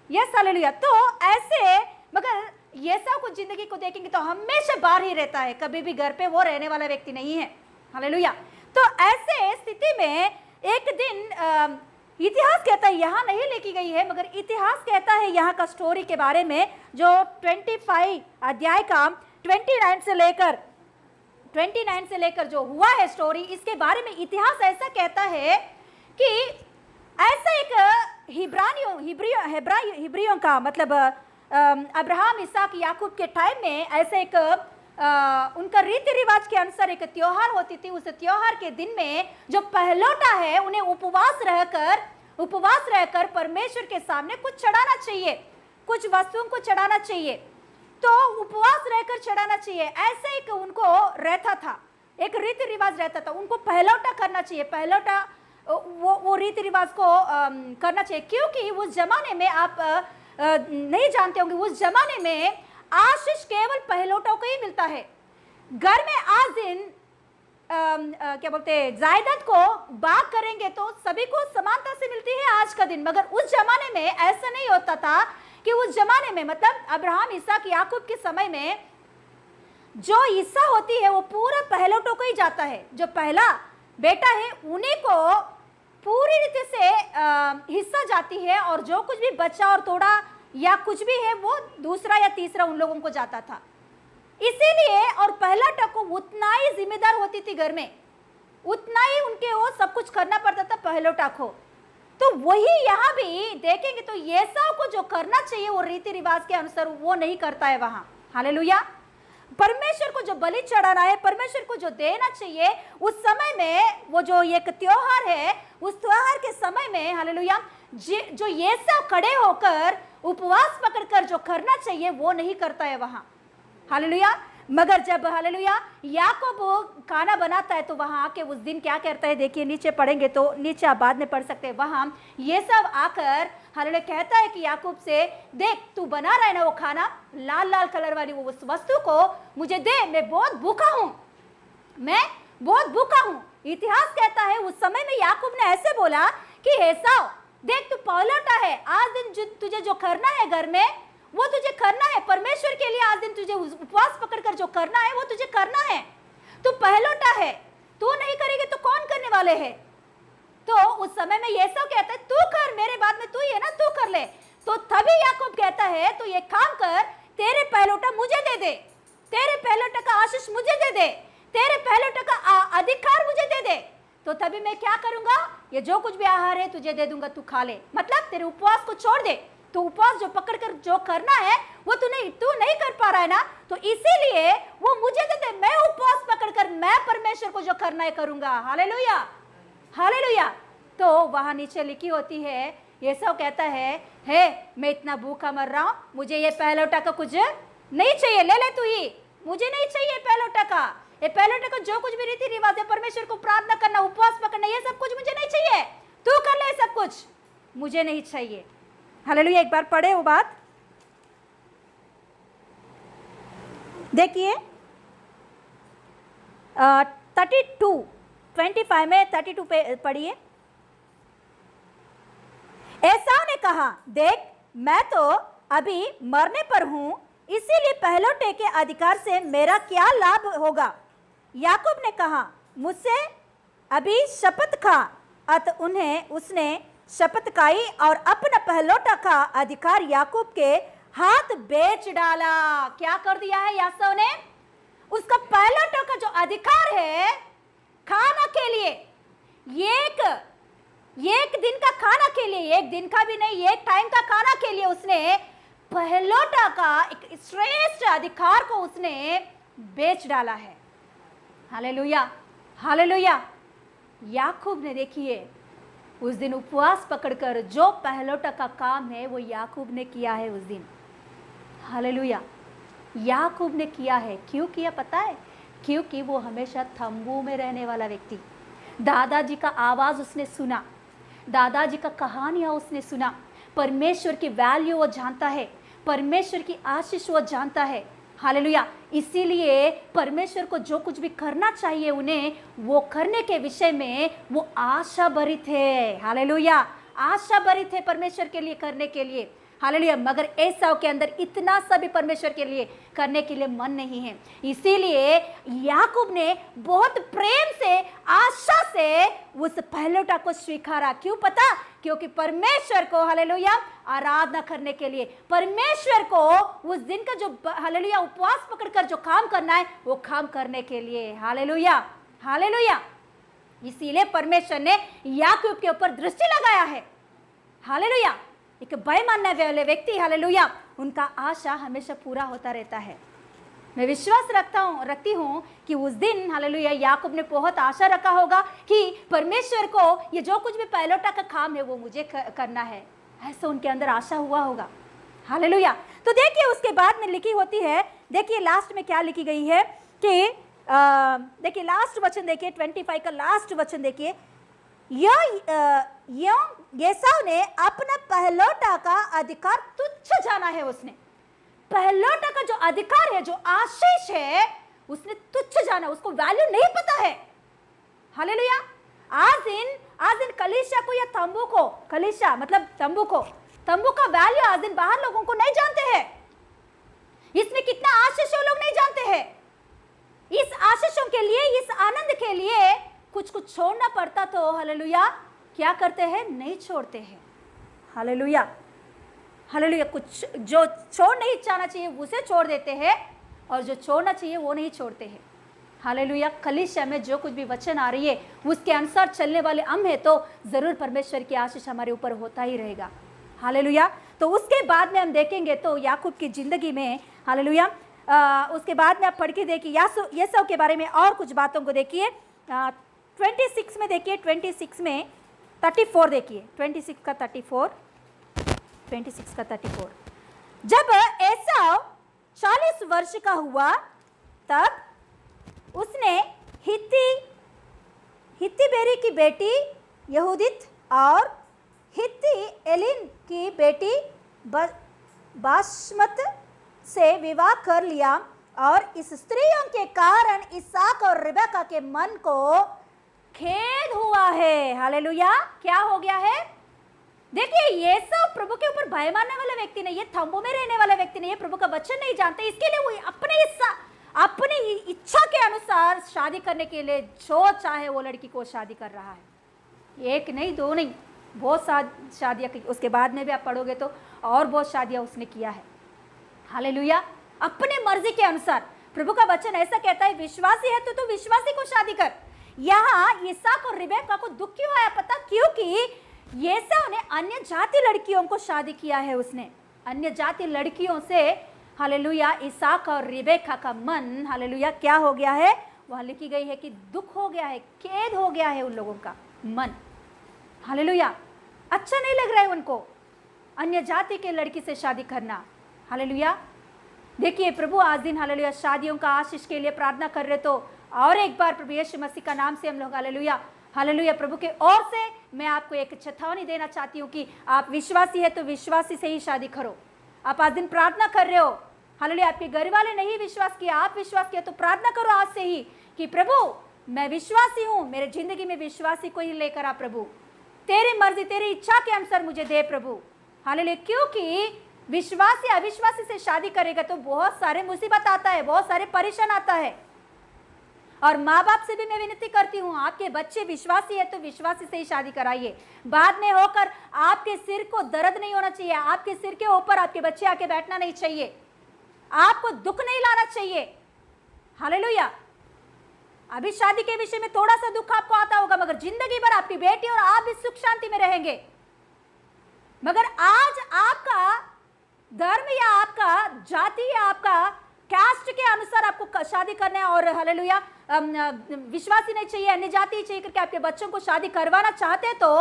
yes hallelujah. तो ऐसे मगर येसाव को जिंदगी को देखेंगे तो हमेशा बाहर ही रहता है, कभी भी घर पे वो रहने वाला व्यक्ति नहीं है। हालेलुया। तो ऐसे स्थिति में एक दिन इतिहास कहता है, यहाँ नहीं लिखी गई है मगर इतिहास कहता है यहाँ का स्टोरी के बारे में, जो 25 अध्याय का 29 से लेकर जो हुआ है स्टोरी, इसके बारे में इतिहास ऐसा कहता है कि ऐसा एक हिब्रियों का मतलब अब्राहम, इसहाक, याकूब के टाइम में ऐसे एक उनका रीति रिवाज के अनुसार एक त्योहार होती थी। उस त्योहार के दिन में जो पहलौठा है उन्हें उपवास रहकर परमेश्वर के सामने कुछ चढ़ाना चाहिए, कुछ वस्तुओं को चढ़ाना चाहिए। तो उपवास रहकर चढ़ाना चाहिए, ऐसे एक उनको रहता था, एक रीति रिवाज रहता था। उनको पहलौठा करना चाहिए, पहलौठा वो रीति रिवाज को करना चाहिए, क्योंकि उस जमाने में आप नहीं जानते होंगे, उस जमाने में आशीष केवल पहलौठों को ही मिलता है। घर में आज दिन क्या बोलते हैं, जायदाद को बाग करेंगे तो सभी को समानता से मिलती है आज का दिन, मगर उस जमाने में ऐसा नहीं होता था। कि उस जमाने में मतलब अब्राहम, इसहाक, याकूब के समय में जो हिस्सा होती है वो पूरा पहलौठों को ही जाता है। जो पहला बेटा है उन्हीं को पूरी रीति से हिस्सा जाती है, और जो कुछ भी बचा और तोड़ा या कुछ भी है वो दूसरा या तीसरा उन लोगों को जाता था। इसीलिए और पहला टको उतना ही जिम्मेदार होती थी घर में, उतना ही उनके वो सब कुछ करना पड़ता था पहलौठा को। तो वही यहाँ भी देखेंगे तो येसाव को जो करना चाहिए वो रीति रिवाज के अनुसार वो नहीं करता है वहां। हालेलुया। परमेश्वर को जो बलि चढ़ाना है, परमेश्वर को जो देना चाहिए, उस समय में वो जो एक त्योहार है, उस त्योहार के समय में हालेलुया जो येसाव खड़े होकर उपवास पकड़कर जो करना चाहिए वो नहीं करता है वहां। हालेलुया। मगर जब हालेलुया याकूब खाना बनाता है तो वहां आके उस दिन क्या करता है, देखिए नीचे पढ़ेंगे तो नीचे आप बाद में पढ़ सकते हैं। वहां ये सब आकर हालेलुया कहता है कि याकूब से, देख तू बना रहा है ना वो खाना, लाल लाल कलर वाली वो वस्तु को मुझे दे, मैं बहुत भूखा हूं, मैं बहुत भूखा हूं। इतिहास कहता है उस समय में याकूब ने ऐसे बोला कि एसाव देख तू पहलौठा है, आज दिन तुझे जो करना है घर में वो तुझे करना है, परमेश्वर के लिए आज दिन तुझे उपवास पकड़कर जो करना है वो तुझे करना है। तू पहलौठा है, तू नहीं करेगी तो कौन करने वाले हैं। तो उस समय में ये सब कहता है तू कर, मेरे बाद में तू ही है ना, तू कर ले। तो तभी याकूब कहता है तो ये काम कर, तेरे पहलौठा मुझे दे दे, तेरे पहलौठा का आशीष मुझे दे दे, तेरे पहलौठा का अधिकार मुझे दे दे। तो तभी मैं क्या करूंगा, ये जो कुछ भी आहार है तुझे दे दूंगा, तू खा ले। मतलब तेरे उपवास को छोड़ दे। तो उपवास जो पकड़कर जो करना है वो तू नहीं कर पा रहा है ना, तो इसीलिए वो मुझे दे दे, मैं उपवास पकड़कर मैं परमेश्वर को जो करना है करूंगा। Hallelujah, hallelujah. तो वहां नीचे लिखी होती है, ये सब कहता है मैं इतना भूखा मर रहा हूं, मुझे ये पहलौठा का कुछ नहीं चाहिए, ले ले तू ही, मुझे नहीं चाहिए पहलौठा का। ये पहलौठा का जो कुछ भी रीति रिवाज है, परमेश्वर को प्रार्थना करना, उपवास पकड़ना, ये सब कुछ मुझे नहीं चाहिए, तू कर ले, सब कुछ मुझे नहीं चाहिए। हालेलुया। एक बार पढ़े वो बात, देखिए 25 में 32 पे पढ़िए। एसाव ने कहा, देख मैं तो अभी मरने पर हूं, इसीलिए पहलौठे के अधिकार से मेरा क्या लाभ होगा। याकूब ने कहा, मुझसे अभी शपथ खा। अत उसने शपथ खाई और अपना पहलौठा का अधिकार याकूब के हाथ बेच डाला। क्या कर दिया है यासव ने, उसका पहलौठा का जो अधिकार है खाना के लिए, एक एक दिन का खाना के लिए, एक दिन का भी नहीं, एक टाइम का खाना के लिए उसने पहलौठा का एक श्रेष्ठ अधिकार को उसने बेच डाला है। Hallelujah, hallelujah. याकूब ने देखिए उस दिन उपवास पकड़कर जो पहलौठा का काम है वो याकूब ने किया है उस दिन। हालेलुया, याकूब ने किया है। क्यों किया पता है? क्योंकि वो हमेशा तंबू में रहने वाला व्यक्ति, दादाजी का आवाज उसने सुना, दादाजी का कहानियां उसने सुना, परमेश्वर की वैल्यू वो जानता है, परमेश्वर की आशीष वो जानता है। हालेलुया। इसीलिए परमेश्वर को जो कुछ भी करना चाहिए उन्हें, वो करने के विषय में वो आशा भरी थे। हालेलुया, आशा भरी थे परमेश्वर के लिए करने के लिए। हालेलुया। मगर एसाव के अंदर इतना सा भी परमेश्वर के लिए करने के लिए मन नहीं है। इसीलिए याकूब ने बहुत प्रेम से, आशा से उस पहलौठा को स्वीकारा। क्यों पता? क्योंकि परमेश्वर को, हालेलुया, आराधना करने के लिए, परमेश्वर को उस दिन का जो, हालेलुया, उपवास पकड़कर जो काम करना है वो काम करने के लिए। Hallelujah, hallelujah. इसीलिए परमेश्वर ने याकूब के ऊपर दृष्टि लगाया है। हालेलुया। एक भय मानने वाले व्यक्ति, हालेलुया, उनका आशा हमेशा पूरा होता रहता है। मैं विश्वास रखती हूँ कि उस दिन, हालेलुया, याकूब ने बहुत आशा रखा होगा कि परमेश्वर को ये जो कुछ भी पहलौठा का काम है वो मुझे करना है, ऐसा उनके अंदर आशा हुआ होगा। हालेलुया। तो देखिए उसके बाद में लिखी होती है, देखिए लास्ट में क्या लिखी गई है कि देखिए लास्ट वचन देखिए, 25 का लास्ट वचन देखिए, एसाव ने अपना पहलौठा का अधिकार तुच्छ जाना है। उसने पहलौठा का जो अधिकार है, जो आशीष है, उसने तुच्छ जाना, उसको वैल्यू नहीं पता है। हालेलुया। आज इन कलीसिया को या तंबू को, कलीसिया मतलब तंबू को, तंबू का वैल्यू आज दिन बाहर लोगों को नहीं जानते हैं। इसमें कितना आशीष है वो लोग नहीं जानते हैं। इस आशीषों के लिए, इस आनंद के लिए कुछ कुछ छोड़ना पड़ता तो, हालेलुया, क्या करते हैं? नहीं छोड़ते हैं। Hallelujah, hallelujah. कुछ जो छोड़ नहीं जाना चाहिए उसे छोड़ देते हैं, और जो छोड़ना चाहिए वो नहीं छोड़ते हैं। हालेलुया। कलीसिया में जो कुछ भी वचन आ रही है उसके अनुसार चलने वाले हम है तो जरूर परमेश्वर की आशीष हमारे ऊपर होता ही रहेगा। हालेलुया। तो उसके बाद में हम देखेंगे तो याकूब की जिंदगी में, हालेलुया, उसके बाद में आप पढ़ के देखिए एसाव के बारे में और कुछ बातों को देखिए। 26 में देखिए, 26 में 34 देखिए, 26 का 34, 26 का 34। जब एसाव 40 वर्ष का हुआ तब उसने हित्ती बेरी की बेटी यहूदित और हित्ती एलिन की बेटी बाशमत से विवाह कर लिया, और इस स्त्रियों के कारण इसहाक और रिबेका के मन को खेद हुआ है। हालेलुया। क्या हो गया है? देखिए ये सब प्रभु के ऊपर भय मानने वाला व्यक्ति नहीं, ये तंबू में रहने वाला व्यक्ति नहीं, ये प्रभु का वचन नहीं जानते, इसके लिए वो अपनी इच्छा के अनुसार शादी करने के लिए जो चाहे वो लड़की को शादी कर रहा है। एक नहीं, दो नहीं, बहुत शादियां की। उसके बाद में भी आप पढ़ोगे तो और बहुत शादियां उसने किया है। हालेलुया। अपने मर्जी के अनुसार। प्रभु का वचन ऐसा कहता है, विश्वासी है तो विश्वासी को शादी कर। यहाँ इसहाक और रिबेका को दुख क्यों आया पता? क्योंकि एसाव ने अन्य जाति लड़कियों को शादी किया है। उसने अन्य जाति लड़कियों से, हालेलुया, इसहाक और रिबेका का मन, हालेलुया, क्या हो गया है? वहां लिखी गई है कि दुख हो गया है, खेद हो गया है उन लोगों का मन। हालेलुया। अच्छा नहीं लग रहा है उनको अन्य जाति के लड़की से शादी करना। हालेलुया। देखिए प्रभु आज दिन, हालेलुया, शादियों का आशीष के लिए प्रार्थना कर रहे तो और एक बार प्रभु यीशु मसीह का नाम से हम लोग, हालेलुया, हालेलुया, प्रभु के ओर से मैं आपको एक चेतावनी देना चाहती हूँ कि आप विश्वासी है तो विश्वासी से ही शादी करो। आप आज दिन प्रार्थना कर रहे हो, हालेलुया, आपके घर वाले नहीं विश्वास किया, आप विश्वास किया, तो प्रार्थना करो आज से ही कि प्रभु मैं विश्वासी हूँ, मेरे जिंदगी में विश्वासी को ही लेकर आ प्रभु, तेरी मर्जी तेरी इच्छा के अनुसार मुझे दे प्रभु। हालेलुया। क्योंकि विश्वासी अविश्वासी से शादी करेगा तो बहुत सारे मुसीबत आता है, बहुत सारे परेशान आता है। और माँ बाप से भी मैं विनती करती हूँ, आपके बच्चे विश्वासी है तो विश्वासी से ही शादी कराइए। बाद में होकर आपके सिर को दर्द नहीं होना चाहिए, आपके सिर के ऊपर आपके बच्चे आके बैठना नहीं चाहिए, आपको दुख नहीं लाना चाहिए। हालेलुया। अभी शादी के विषय में थोड़ा सा दुख आपको आता होगा, मगर जिंदगी भर आपकी बेटी और आप भी सुख शांति में रहेंगे। मगर आज आपका धर्म या आपका जाति या आपका कास्ट के अनुसार आपको शादी करना है, और हालेलुया विश्वासी नहीं चाहिए, अन्य जाति चाहिए करके आपके बच्चों को शादी करवाना चाहते, तो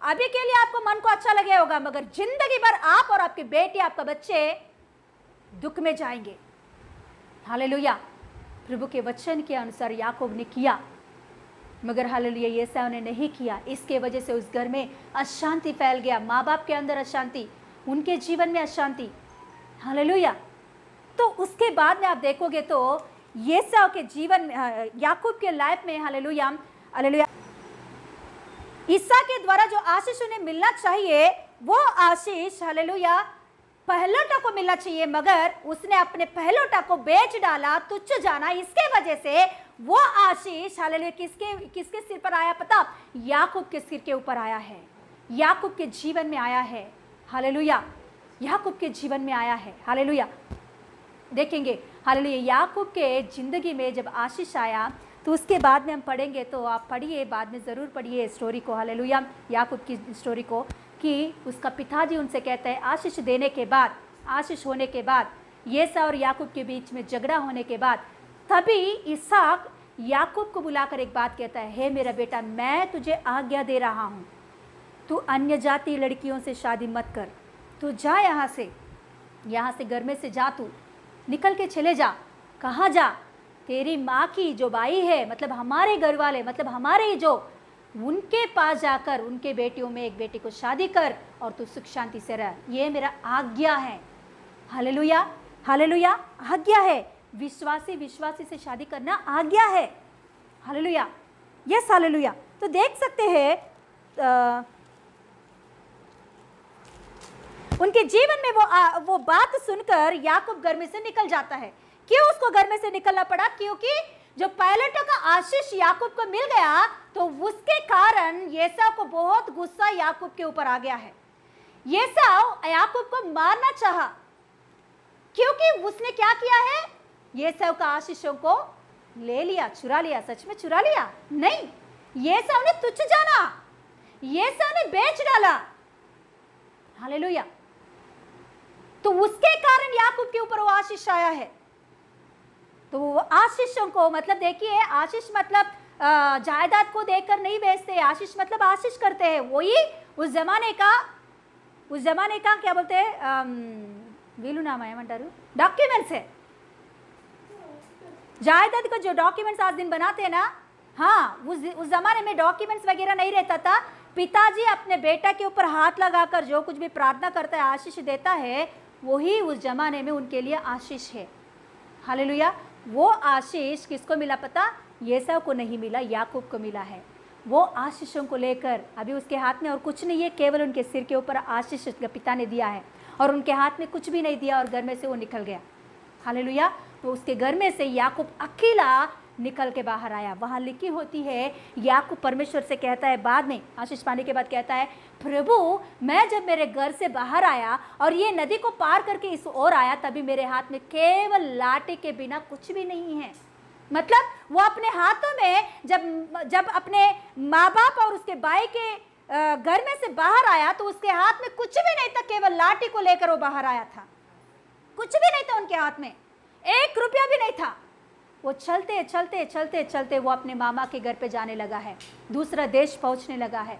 अभी के लिए आपको मन को अच्छा लगे होगा, मगर जिंदगी भर आप और आपकी बेटी, आपका बच्चे दुख में जाएंगे। हालेलुया। प्रभु के वचन के अनुसार याकूब ने किया, मगर हालेलुया एसाव ने नहीं किया। इसके वजह से उस घर में अशांति फैल गया, माँ बाप के अंदर अशांति, उनके जीवन में अशांति। हालेलुया। तो उसके बाद में आप देखोगे तो एसाव के जीवन में, याकूब के लाइफ में हालेलुया हालेलुया ईसा के द्वारा जो आशीष उन्हें मिलना चाहिए, वो आशीष हालेलुया पहलोटा को मिलना चाहिए, मगर उसने अपने पहलोटा को बेच डाला, तुच्छ जाना। इसके वजह से वो आशीष हालेलुया किसके सिर पर आया पता? याकूब के सिर के ऊपर आया है, याकूब के जीवन में आया है। हालेलुया, याकूब के जीवन में आया है। हालेलुया। देखेंगे हालेलुया याकूब के जिंदगी में जब आशीष आया, तो उसके बाद में हम पढ़ेंगे, तो आप पढ़िए, बाद में ज़रूर पढ़िए स्टोरी को, हालेलुया याकूब की स्टोरी को, कि उसका पिताजी उनसे कहता है, आशीष देने के बाद, आशीष होने के बाद, एसाव और याकूब के बीच में झगड़ा होने के बाद, तभी इसहाक याकूब को बुलाकर एक बात कहता है, हे मेरा बेटा, मैं तुझे आज्ञा दे रहा हूँ, तू अन्य जाति लड़कियों से शादी मत कर, तू जा यहाँ से घर में से जा, तू निकल के चले जा। कहाँ जा? तेरी माँ की जो बाई है, मतलब हमारे घर वाले, मतलब हमारे जो, उनके पास जाकर उनके बेटियों में एक बेटी को शादी कर और तू सुख शांति से रह, ये मेरा आज्ञा है। हालेलुया, हालेलुया, आज्ञा है। विश्वासी से शादी करना आज्ञा है। Hallelujah, yes hallelujah. तो देख सकते हैं उनके जीवन में वो बात सुनकर याकूब घर में से निकल जाता है। क्यों उसको घर में से निकलना पड़ा? क्योंकि जो पायलटों का आशीष याकूब को मिल गया, तो उसके कारण एसाव को बहुत गुस्सा याकूब के ऊपर आ गया है। एसाव याकूब को मारना चाहा, क्योंकि उसने क्या किया है? एसाव का आशीषों को ले लिया, चुरा लिया। सच में चुरा लिया? नहीं, एसाव ने तुच्छ जाना, एसाव ने बेच डाला। हालेलुया। तो उसके कारण याकूब के ऊपर वो आशीष आया है। तो वो आशीषों को, मतलब देखिए, आशीष मतलब जायदाद को देखकर नहीं बेचते, आशीष मतलब आशीष करते हैं। वही उस जमाने का क्या बोलते हैं, वीलू नाम है, डॉक्यूमेंट्स है। जायदाद का जो डॉक्यूमेंट्स आज दिन बनाते हैं ना, हाँ, उस जमाने में डॉक्यूमेंट्स वगैरह नहीं रहता था। पिताजी अपने बेटा के ऊपर हाथ लगाकर जो कुछ भी प्रार्थना करता है, आशीष देता है, वही उस जमाने में उनके लिए आशीष है। हालेलुया। वो आशीष किसको मिला पता? एसाव को नहीं मिला, याकूब को मिला है। वो आशीषों को लेकर अभी उसके हाथ में और कुछ नहीं है, केवल उनके सिर के ऊपर आशीष उसके पिता ने दिया है, और उनके हाथ में कुछ भी नहीं दिया, और घर में से वो निकल गया। हालेलुया। तो उसके घर में से याकूब अकेला निकल के बाहर आया। वहाँ लिखी होती है, याकूब परमेश्वर से कहता है, बाद में आशीष पाने के बाद कहता है, प्रभु, मैं जब मेरे घर से बाहर आया और ये नदी को पार करके इस ओर आया, तभी मेरे हाथ में केवल लाठी के बिना कुछ भी नहीं है। मतलब वो अपने हाथों में जब अपने माँ बाप और उसके भाई के घर में से बाहर आया, तो उसके हाथ में कुछ भी नहीं था, केवल लाठी को लेकर वो बाहर आया था। कुछ भी नहीं था उनके हाथ में, 1 रुपया भी नहीं था। वो चलते चलते चलते चलते वो अपने मामा के घर पे जाने लगा है, दूसरा देश पहुंचने लगा है।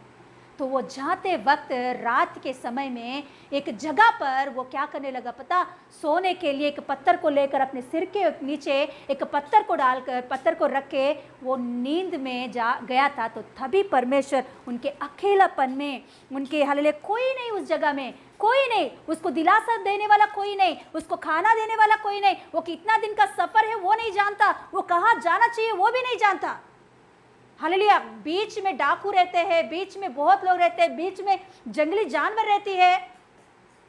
तो वो जाते वक्त रात के समय में एक जगह पर वो क्या करने लगा पता? सोने के लिए एक पत्थर को लेकर अपने सिर के नीचे एक पत्थर को डालकर, पत्थर को रख के वो नींद में जा गया था। तो तभी परमेश्वर उनके अकेलापन में, उनके हालेलुया कोई नहीं उस जगह में, कोई नहीं, उसको दिलासा देने वाला कोई नहीं, उसको खाना देने वाला कोई नहीं, वो कितना दिन का सफर है वो नहीं जानता, वो कहाँ जाना चाहिए वो भी नहीं जानता। हालेलुया। बीच में डाकू रहते हैं, बीच में बहुत लोग रहते हैं, बीच में जंगली जानवर रहती है।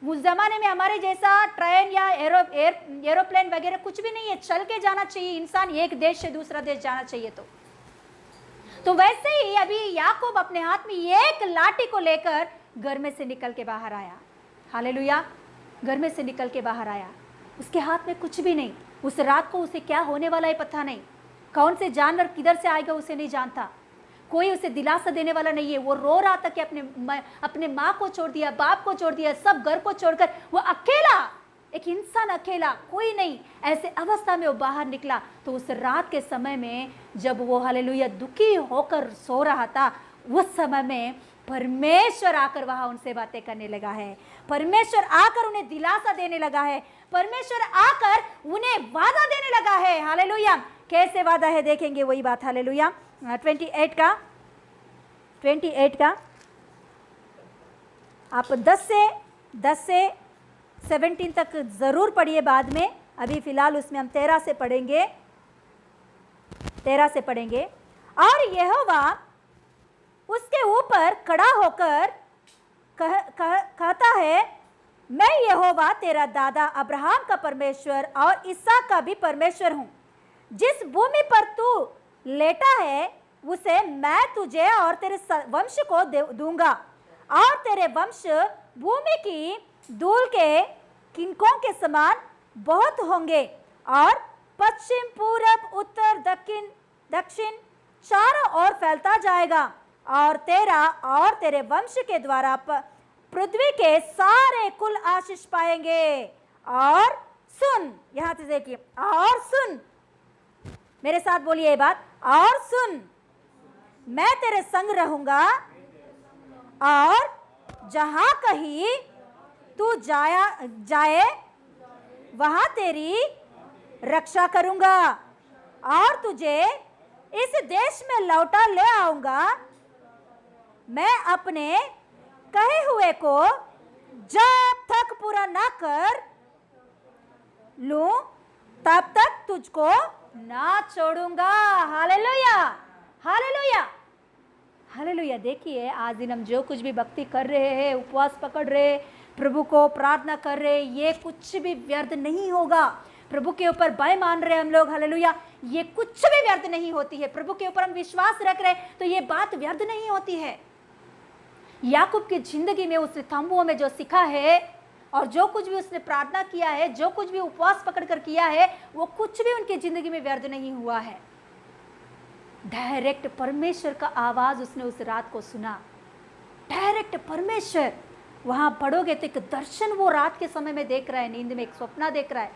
उस जमाने में हमारे जैसा ट्रेन या एरोप्लेन वगैरह कुछ भी नहीं है, चल के जाना चाहिए इंसान, एक देश से दूसरा देश जाना चाहिए। तो वैसे ही अभी याकूब अपने हाथ में एक लाठी को लेकर घर में से निकल के बाहर आया। हालेलुया। घर में से निकल के बाहर आया, उसके हाथ में कुछ भी नहीं। उस रात को उसे क्या होने वाला है पता नहीं। कौन से जानवर किधर से आएगा उसे नहीं जानता, कोई उसे दिलासा देने वाला नहीं है। वो रो रहा था कि अपने माँ को छोड़ दिया, बाप को छोड़ दिया, सब घर को छोड़कर वो अकेला, एक इंसान अकेला, कोई नहीं, ऐसे अवस्था में वो बाहर निकला। तो उस रात के समय में जब वो हालेलुया दुखी होकर सो रहा था, उस समय में परमेश्वर आकर वहां उनसे बातें करने लगा है। परमेश्वर आकर उन्हें दिलासा देने लगा है। परमेश्वर आकर उन्हें वादा देने लगा है। हालेलुया। कैसे वादा है देखेंगे वही बात। हालेलुया। 28 का आप 10 से 17 तक जरूर पढ़िए बाद में। अभी फिलहाल उसमें हम 13 से पढ़ेंगे। और यहोवा उसके ऊपर खड़ा होकर कहता है, मैं यहोवा तेरा दादा अब्राहम का परमेश्वर और इसहाक का भी परमेश्वर हूँ। जिस भूमि पर तू लेटा है उसे मैं तुझे और तेरे वंश को दूंगा, और तेरे वंश भूमि की धूल के किनकों के समान बहुत होंगे, और पश्चिम पूरब उत्तर दक्षिण चारों ओर फैलता जाएगा, और तेरा और तेरे वंश के द्वारा पृथ्वी के सारे कुल आशीष पाएंगे। और सुन, यहां से देखिए, और सुन, मेरे साथ बोलिए ये बात, और सुन, मैं तेरे संग रहूंगा, और जहां कहीं तू जाए वहां तेरी रक्षा करूंगा, और तुझे इस देश में लौटा ले आऊंगा। मैं अपने कहे हुए को जब तक पूरा ना कर लूं तब तक तुझको ना छोड़ूंगा। Hallelujah, hallelujah, hallelujah. देखिए आज दिन हम जो कुछ भी भक्ति कर रहे हैं, उपवास पकड़ रहे, प्रभु को प्रार्थना कर रहे, ये कुछ भी व्यर्थ नहीं होगा। प्रभु के ऊपर भय मान रहे हम लोग, हालेलुया, ये कुछ भी व्यर्थ नहीं होती है। प्रभु के ऊपर हम विश्वास रख रहे तो ये बात व्यर्थ नहीं होती है। याकूब की जिंदगी में उसने तंबुओं में जो सीखा है और जो कुछ भी उसने प्रार्थना किया है, जो कुछ भी उपवास पकड़कर किया है, वो कुछ भी उनकी जिंदगी में व्यर्थ नहीं हुआ है। डायरेक्ट परमेश्वर का आवाज उसने उस रात को सुना। डायरेक्ट परमेश्वर, वहां पढ़ोगे तो एक दर्शन वो रात के समय में देख रहा है, नींद में एक सपना देख रहा है।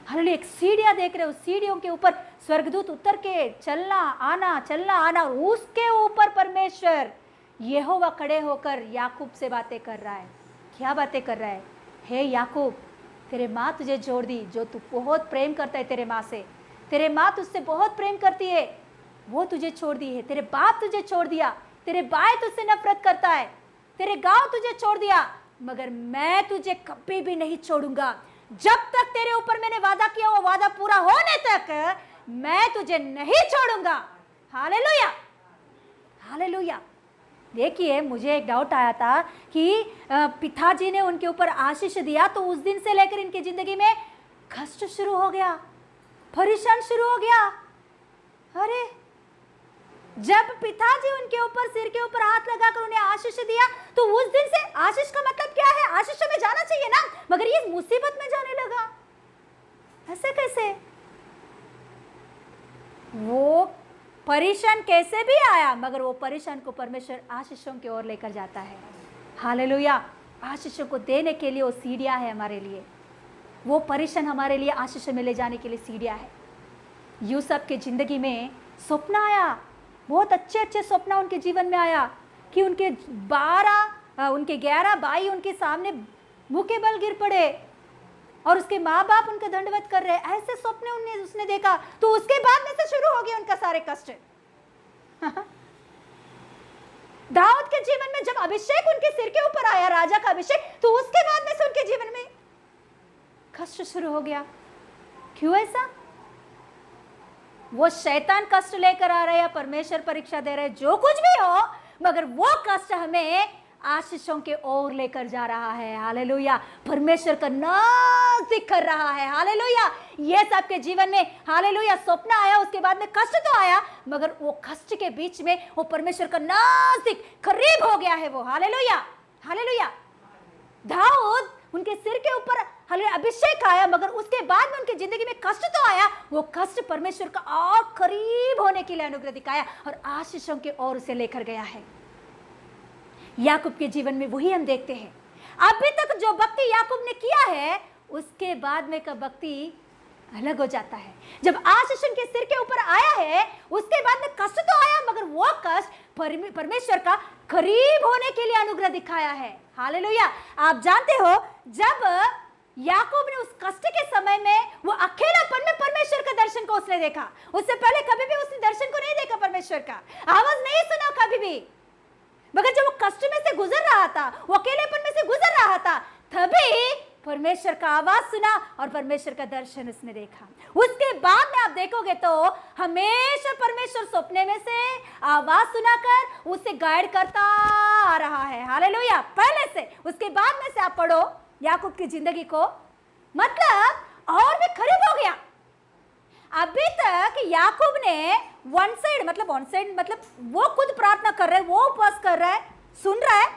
हालेलुया, एक सीढ़ियां देख रहे हो, सीढ़ियों के ऊपर स्वर्गदूत उतर के चलना आना, और उसके ऊपर परमेश्वर यहोवा खड़े होकर याकूब से बातें कर रहा है। क्या बातें कर रहा है? हे याकूब, तेरे माँ तुझे छोड़ दी, जो तू बहुत प्रेम करता है तेरे माँ से, तेरे माँ तुझसे बहुत प्रेम करती है, वो तुझे छोड़ दी है। तेरे बाप तुझे छोड़ दिया, तेरे भाई तुझसे नफरत करता है, तेरे गांव तुझे छोड़ दिया, मगर मैं तुझे कभी भी नहीं छोड़ूंगा। जब तक तेरे ऊपर मैंने वादा किया वो वादा पूरा होने तक मैं तुझे नहीं छोड़ूंगा। Hallelujah, hallelujah. देखिए मुझे एक डाउट आया था कि पिताजी ने उनके ऊपर आशीष दिया तो उस दिन से लेकर इनकी जिंदगी में कष्ट शुरू हो गया, परेशान शुरू हो गया। अरे जब पिताजी उनके ऊपर सिर के ऊपर हाथ लगाकर उन्हें आशीष दिया तो उस दिन से आशीष का मतलब क्या है? आशीष में जाना चाहिए ना, मगर ये मुसीबत में जाने लगा। ऐसे कैसे? वो परेशान कैसे भी आया, मगर वो परेशान को परमेश्वर आशीषों की ओर लेकर जाता है। हालेलुया। आशीषों को देने के लिए वो सीढ़ियां है हमारे लिए, वो परेशान हमारे लिए आशीष में ले जाने के लिए सीढ़ियां है। यूसुफ के जिंदगी में सपना आया, बहुत अच्छे अच्छे सपना उनके जीवन में आया कि उनके 11 भाई उनके सामने मुंह के बल गिर पड़े और उसके माँ बाप उनका दंडवत कर रहे। ऐसे सपने उसने देखा तो उसके बाद में से शुरू हो गया उनका सारे कष्ट। दाऊद के जीवन में जब अभिषेक उनके सिर के ऊपर आया, राजा का अभिषेक, तो उसके बाद में से उनके जीवन में कष्ट शुरू हो गया। क्यों ऐसा? वो शैतान कष्ट लेकर आ रहा है या परमेश्वर परीक्षा दे रहे, जो कुछ भी हो, मगर वो कष्ट हमें आशीषों के ओर लेकर जा रहा है। हालेलुया। परमेश्वर का नजदीक कर रहा है। हालेलुया। ये सबके जीवन में हालेलुया सपना आया, उसके बाद में कष्ट तो आया, मगर वो कष्ट के बीच में वो परमेश्वर का नजदीक करीब हो गया है वो। Hallelujah, hallelujah. दाऊद उनके सिर के ऊपर हालेलुया, अभिषेक आया, मगर उसके बाद में उनकी जिंदगी में कष्ट तो आया, वो कष्ट परमेश्वर का और करीब होने के लिए अनुग्रह दिखाया और आशीषों की ओर उसे लेकर गया है। याकूब के जीवन में वही हम देखते हैं। अभी तक जो भक्ति याकूब ने किया है, उसके बाद में का भक्ति अलग हो जाता है। जब आशीष उनके सिर के ऊपर आया है, उसके बाद में कष्ट तो आया, मगर वो कष्ट परमेश्वर का करीब होने के लिए अनुग्रह दिखाया है। हालेलुया। आप जानते हो, जब याकूब ने उस कष्ट के समय में वो अकेलापन में परमेश्वर का दर्शन को उसने देखा। उससे पहले कभी भी उसने दर्शन को नहीं देखा, परमेश्वर का आवाज नहीं सुना कभी भी, मगर जब वो कष्ट में से गुजर रहा था, वो अकेलेपन में से गुजर रहा था, तभी परमेश्वर का आवाज सुना और परमेश्वर का दर्शन उसने देखा। उसके बाद में आप देखोगे तो हमेशा परमेश्वर सपने में से आवाज सुनाकर उसे गाइड करता आ रहा है। हालेलुया। पहले से, उसके बाद में से आप पढ़ो याकूब की जिंदगी को, मतलब और भी करीब हो गया। अभी तक याकूब ने वन साइड मतलब वो खुद प्रार्थना कर रहा है, वो उपवास कर रहा है, सुन रहा है,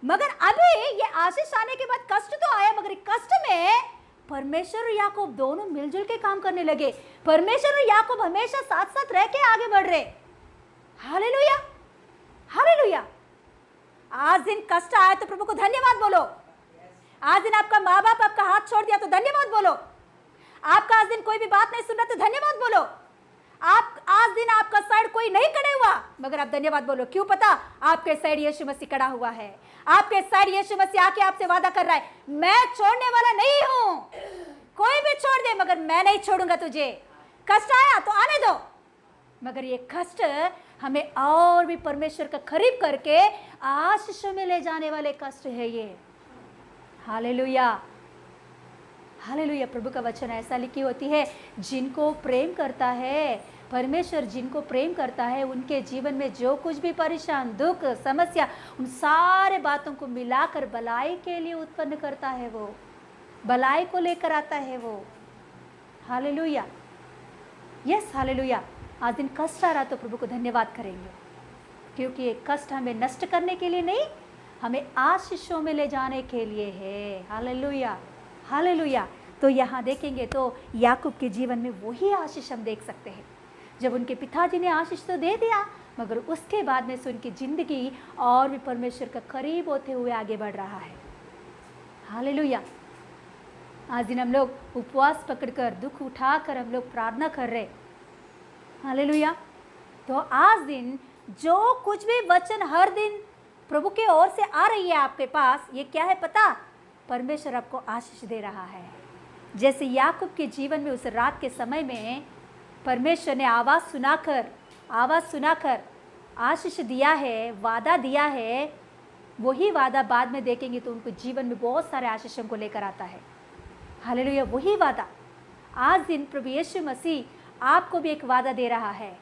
मगर अभी ये आशीष आने के बाद कष्ट तो आया, मगर कष्ट में परमेश्वर और याकूब दोनों मिलजुल के काम करने लगे। परमेश्वर और याकूब हमेशा साथ साथ रह के आगे बढ़ रहे। Hallelujah, hallelujah. आज दिन कष्ट आया तो प्रभु को धन्यवाद बोलो। आज दिन आपका माँ बाप आपका हाथ छोड़ दिया तो धन्यवाद बोलो। आपका आज दिन कोई भी बात नहीं सुन रहा तो धन्यवाद बोलो। आप आज दिन आपका साइड कोई नहीं खड़े हुआ, मगर आप धन्यवाद बोलो। क्यों? पता, आपके साइड यीशु मसीह खड़ा हुआ है। आपके साइड यीशु मसीह आके आपसे वादा कर रहा है, मैं छोड़ने वाला नहीं हूं। कोई भी छोड़ दे, मगर मैं नहीं छोड़ूंगा तुझे। कष्ट आया तो आने दो, मगर ये कष्ट हमें और भी परमेश्वर का करीब करके आशीषों में ले जाने वाले कष्ट है ये। Hallelujah, hallelujah. प्रभु का वचन ऐसा लिखी होती है, जिनको प्रेम करता है परमेश्वर, जिनको प्रेम करता है, उनके जीवन में जो कुछ भी परेशान, दुख, समस्या, उन सारे बातों को मिलाकर भलाई के लिए उत्पन्न करता है। वो भलाई को लेकर आता है वो। Hallelujah, yes, hallelujah. आज दिन कष्ट आ रहा तो प्रभु को धन्यवाद करेंगे, क्योंकि ये कष्ट हमें नष्ट करने के लिए नहीं, हमें आशीषों में ले जाने के लिए है। Hallelujah, hallelujah. तो यहाँ देखेंगे तो याकूब के जीवन में वही आशीष हम देख सकते हैं। जब उनके पिताजी ने आशीष तो दे दिया, मगर उसके बाद में से उनकी जिंदगी और भी परमेश्वर का करीब होते हुए आगे बढ़ रहा है। हालेलुया। आज दिन हम लोग उपवास पकड़कर, दुख उठाकर हम लोग प्रार्थना कर रहे। हालेलुया। तो आज दिन जो कुछ भी वचन हर दिन प्रभु के ओर से आ रही है आपके पास, ये क्या है पता? परमेश्वर आपको आशीष दे रहा है। जैसे याकूब के जीवन में उस रात के समय में परमेश्वर ने आवाज़ सुनाकर आशीष दिया है, वादा दिया है, वही वादा बाद में देखेंगे तो उनको जीवन में बहुत सारे आशीषों को लेकर आता है। हालेलुया। वही वादा आज दिन प्रभु यीशु मसीह आपको भी एक वादा दे रहा है।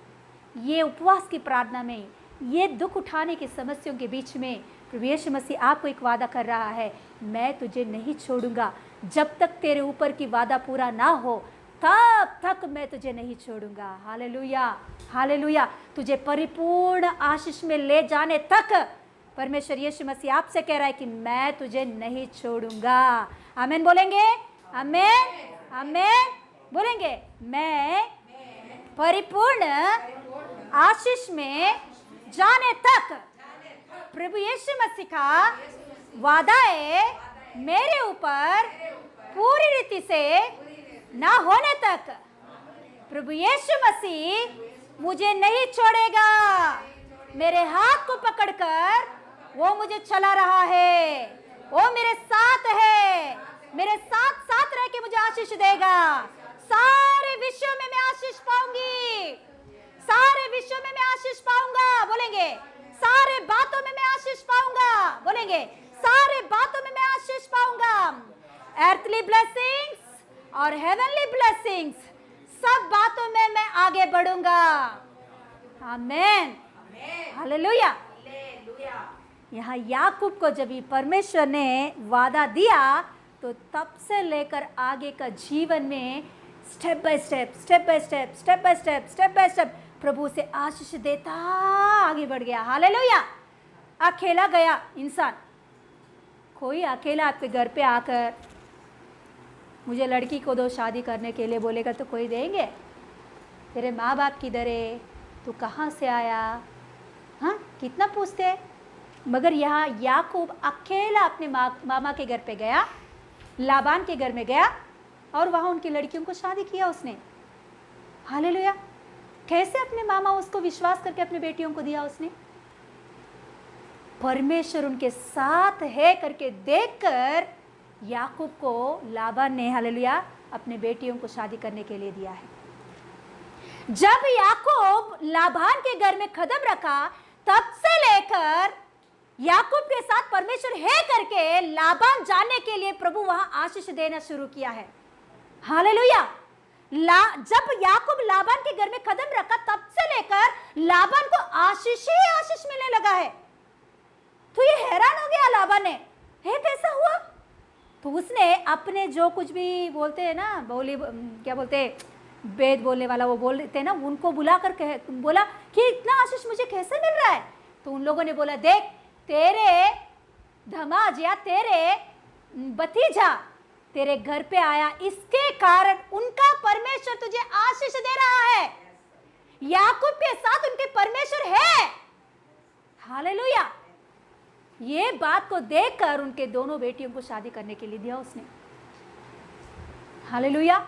ये उपवास की प्रार्थना में, ये दुख उठाने की समस्याओं के बीच में प्रभु यीशु मसीह आपको एक वादा कर रहा है, मैं तुझे नहीं छोड़ूंगा। जब तक तेरे ऊपर की वादा पूरा ना हो, तब तक मैं तुझे नहीं छोड़ूंगा। Hallelujah, hallelujah. तुझे परिपूर्ण आशीष में ले जाने तक परमेश्वर यीशु मसीह आपसे कह रहा है कि मैं तुझे नहीं छोड़ूंगा। आमीन बोलेंगे? आमीन, आमीन बोलेंगे। मैं परिपूर्ण आशीष में जाने तक प्रभु यीशु मसीह का वादा है, मेरे ऊपर पूरी रीति से ना होने तक प्रभु यीशु मसीह मुझे नहीं छोड़ेगा। मेरे हाथ को पकड़कर वो मुझे चला रहा है, वो मेरे साथ है, मेरे साथ साथ रह के मुझे आशीष देगा। सारे विश्व में मैं आशीष पाऊंगी, सारे विश्व में मैं आशीष पाऊंगा। बोलेंगे, सारे बातों में मैं आशीष पाऊंगा। बोलेंगे, सारे बातों में मैं आशीष पाऊंगा। earthly blessings और heavenly blessings, सब बातों में मैं आगे बढ़ूंगा। आमीन, हालेलुया। यहाँ याकूब को जब परमेश्वर ने वादा दिया, तो तब से लेकर आगे का जीवन में स्टेप बाय स्टेप प्रभु से आशीष देता आगे बढ़ गया। हालेलुया। अकेला गया इंसान, कोई अकेला आपके घर पे आकर मुझे लड़की को दो शादी करने के लिए बोलेगा तो कोई देंगे? तेरे माँ बाप किधर है, तू कहाँ से आया, हाँ कितना पूछते। मगर यहाँ याकूब अकेला अपने मामा के घर पे गया, लाबान के घर में गया और वहाँ उनकी लड़कियों को शादी किया उसने। हालेलुया। कैसे अपने मामा उसको विश्वास करके अपने बेटियों को दिया उसने? परमेश्वर उनके साथ है करके देखकर याकूब को लाबान ने हालेलुया अपने बेटियों को शादी करने के लिए दिया है। जब याकूब लाबान के घर में कदम रखा तब से लेकर याकूब के साथ परमेश्वर है करके लाबान जानने के लिए प्रभु वहां आशीष देना शुरू किया है। हालेलुया। जब याकूब लाबान के घर में कदम रखा तब से लेकर लाबान को आशीष ही आशीष मिलने लगा है। तो ये हैरान हो गया लाबान ने, है कैसा हुआ? तो उसने अपने जो कुछ भी बोलते हैं ना, क्या बोलते हैं, वेद बोलने वाला वो बोल देते हैं ना, उनको बुलाकर बोला कि इतना आशीष मुझे कैसे मिल रहा है? तो उन लोगों ने बोला, देख तेरे धमाज या तेरे भतीजा तेरे घर पे आया, इसके कारण उनका परमेश्वर तुझे आशीष दे रहा है। याकूब के साथ उनके परमेश्वर है। हालेलुया। ये बात को देखकर उनके दोनों बेटियों को शादी करने के लिए दिया उसने। हालेलुया।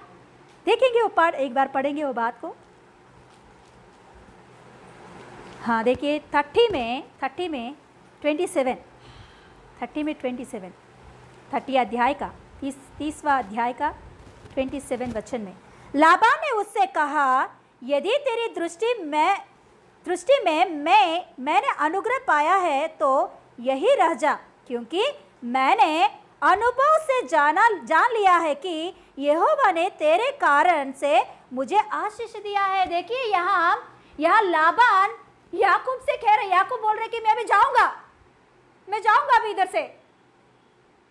देखेंगे वो पाठ, एक बार पढ़ेंगे वो बात को। हाँ देखिए 30 में 30 अध्याय का 30वां अध्याय का 27 वचन में लाबान ने उससे कहा, यदि तेरी दृष्टि में मैंने अनुग्रह पाया है तो यही रह जा, क्योंकि मैंने अनुभव से जान लिया है कि यहोवा ने तेरे कारण से मुझे आशीष दिया है। देखिए यहाँ लाबान याकूब से कह रहे, याकूब बोल रहे कि मैं जाऊंगा अभी इधर से,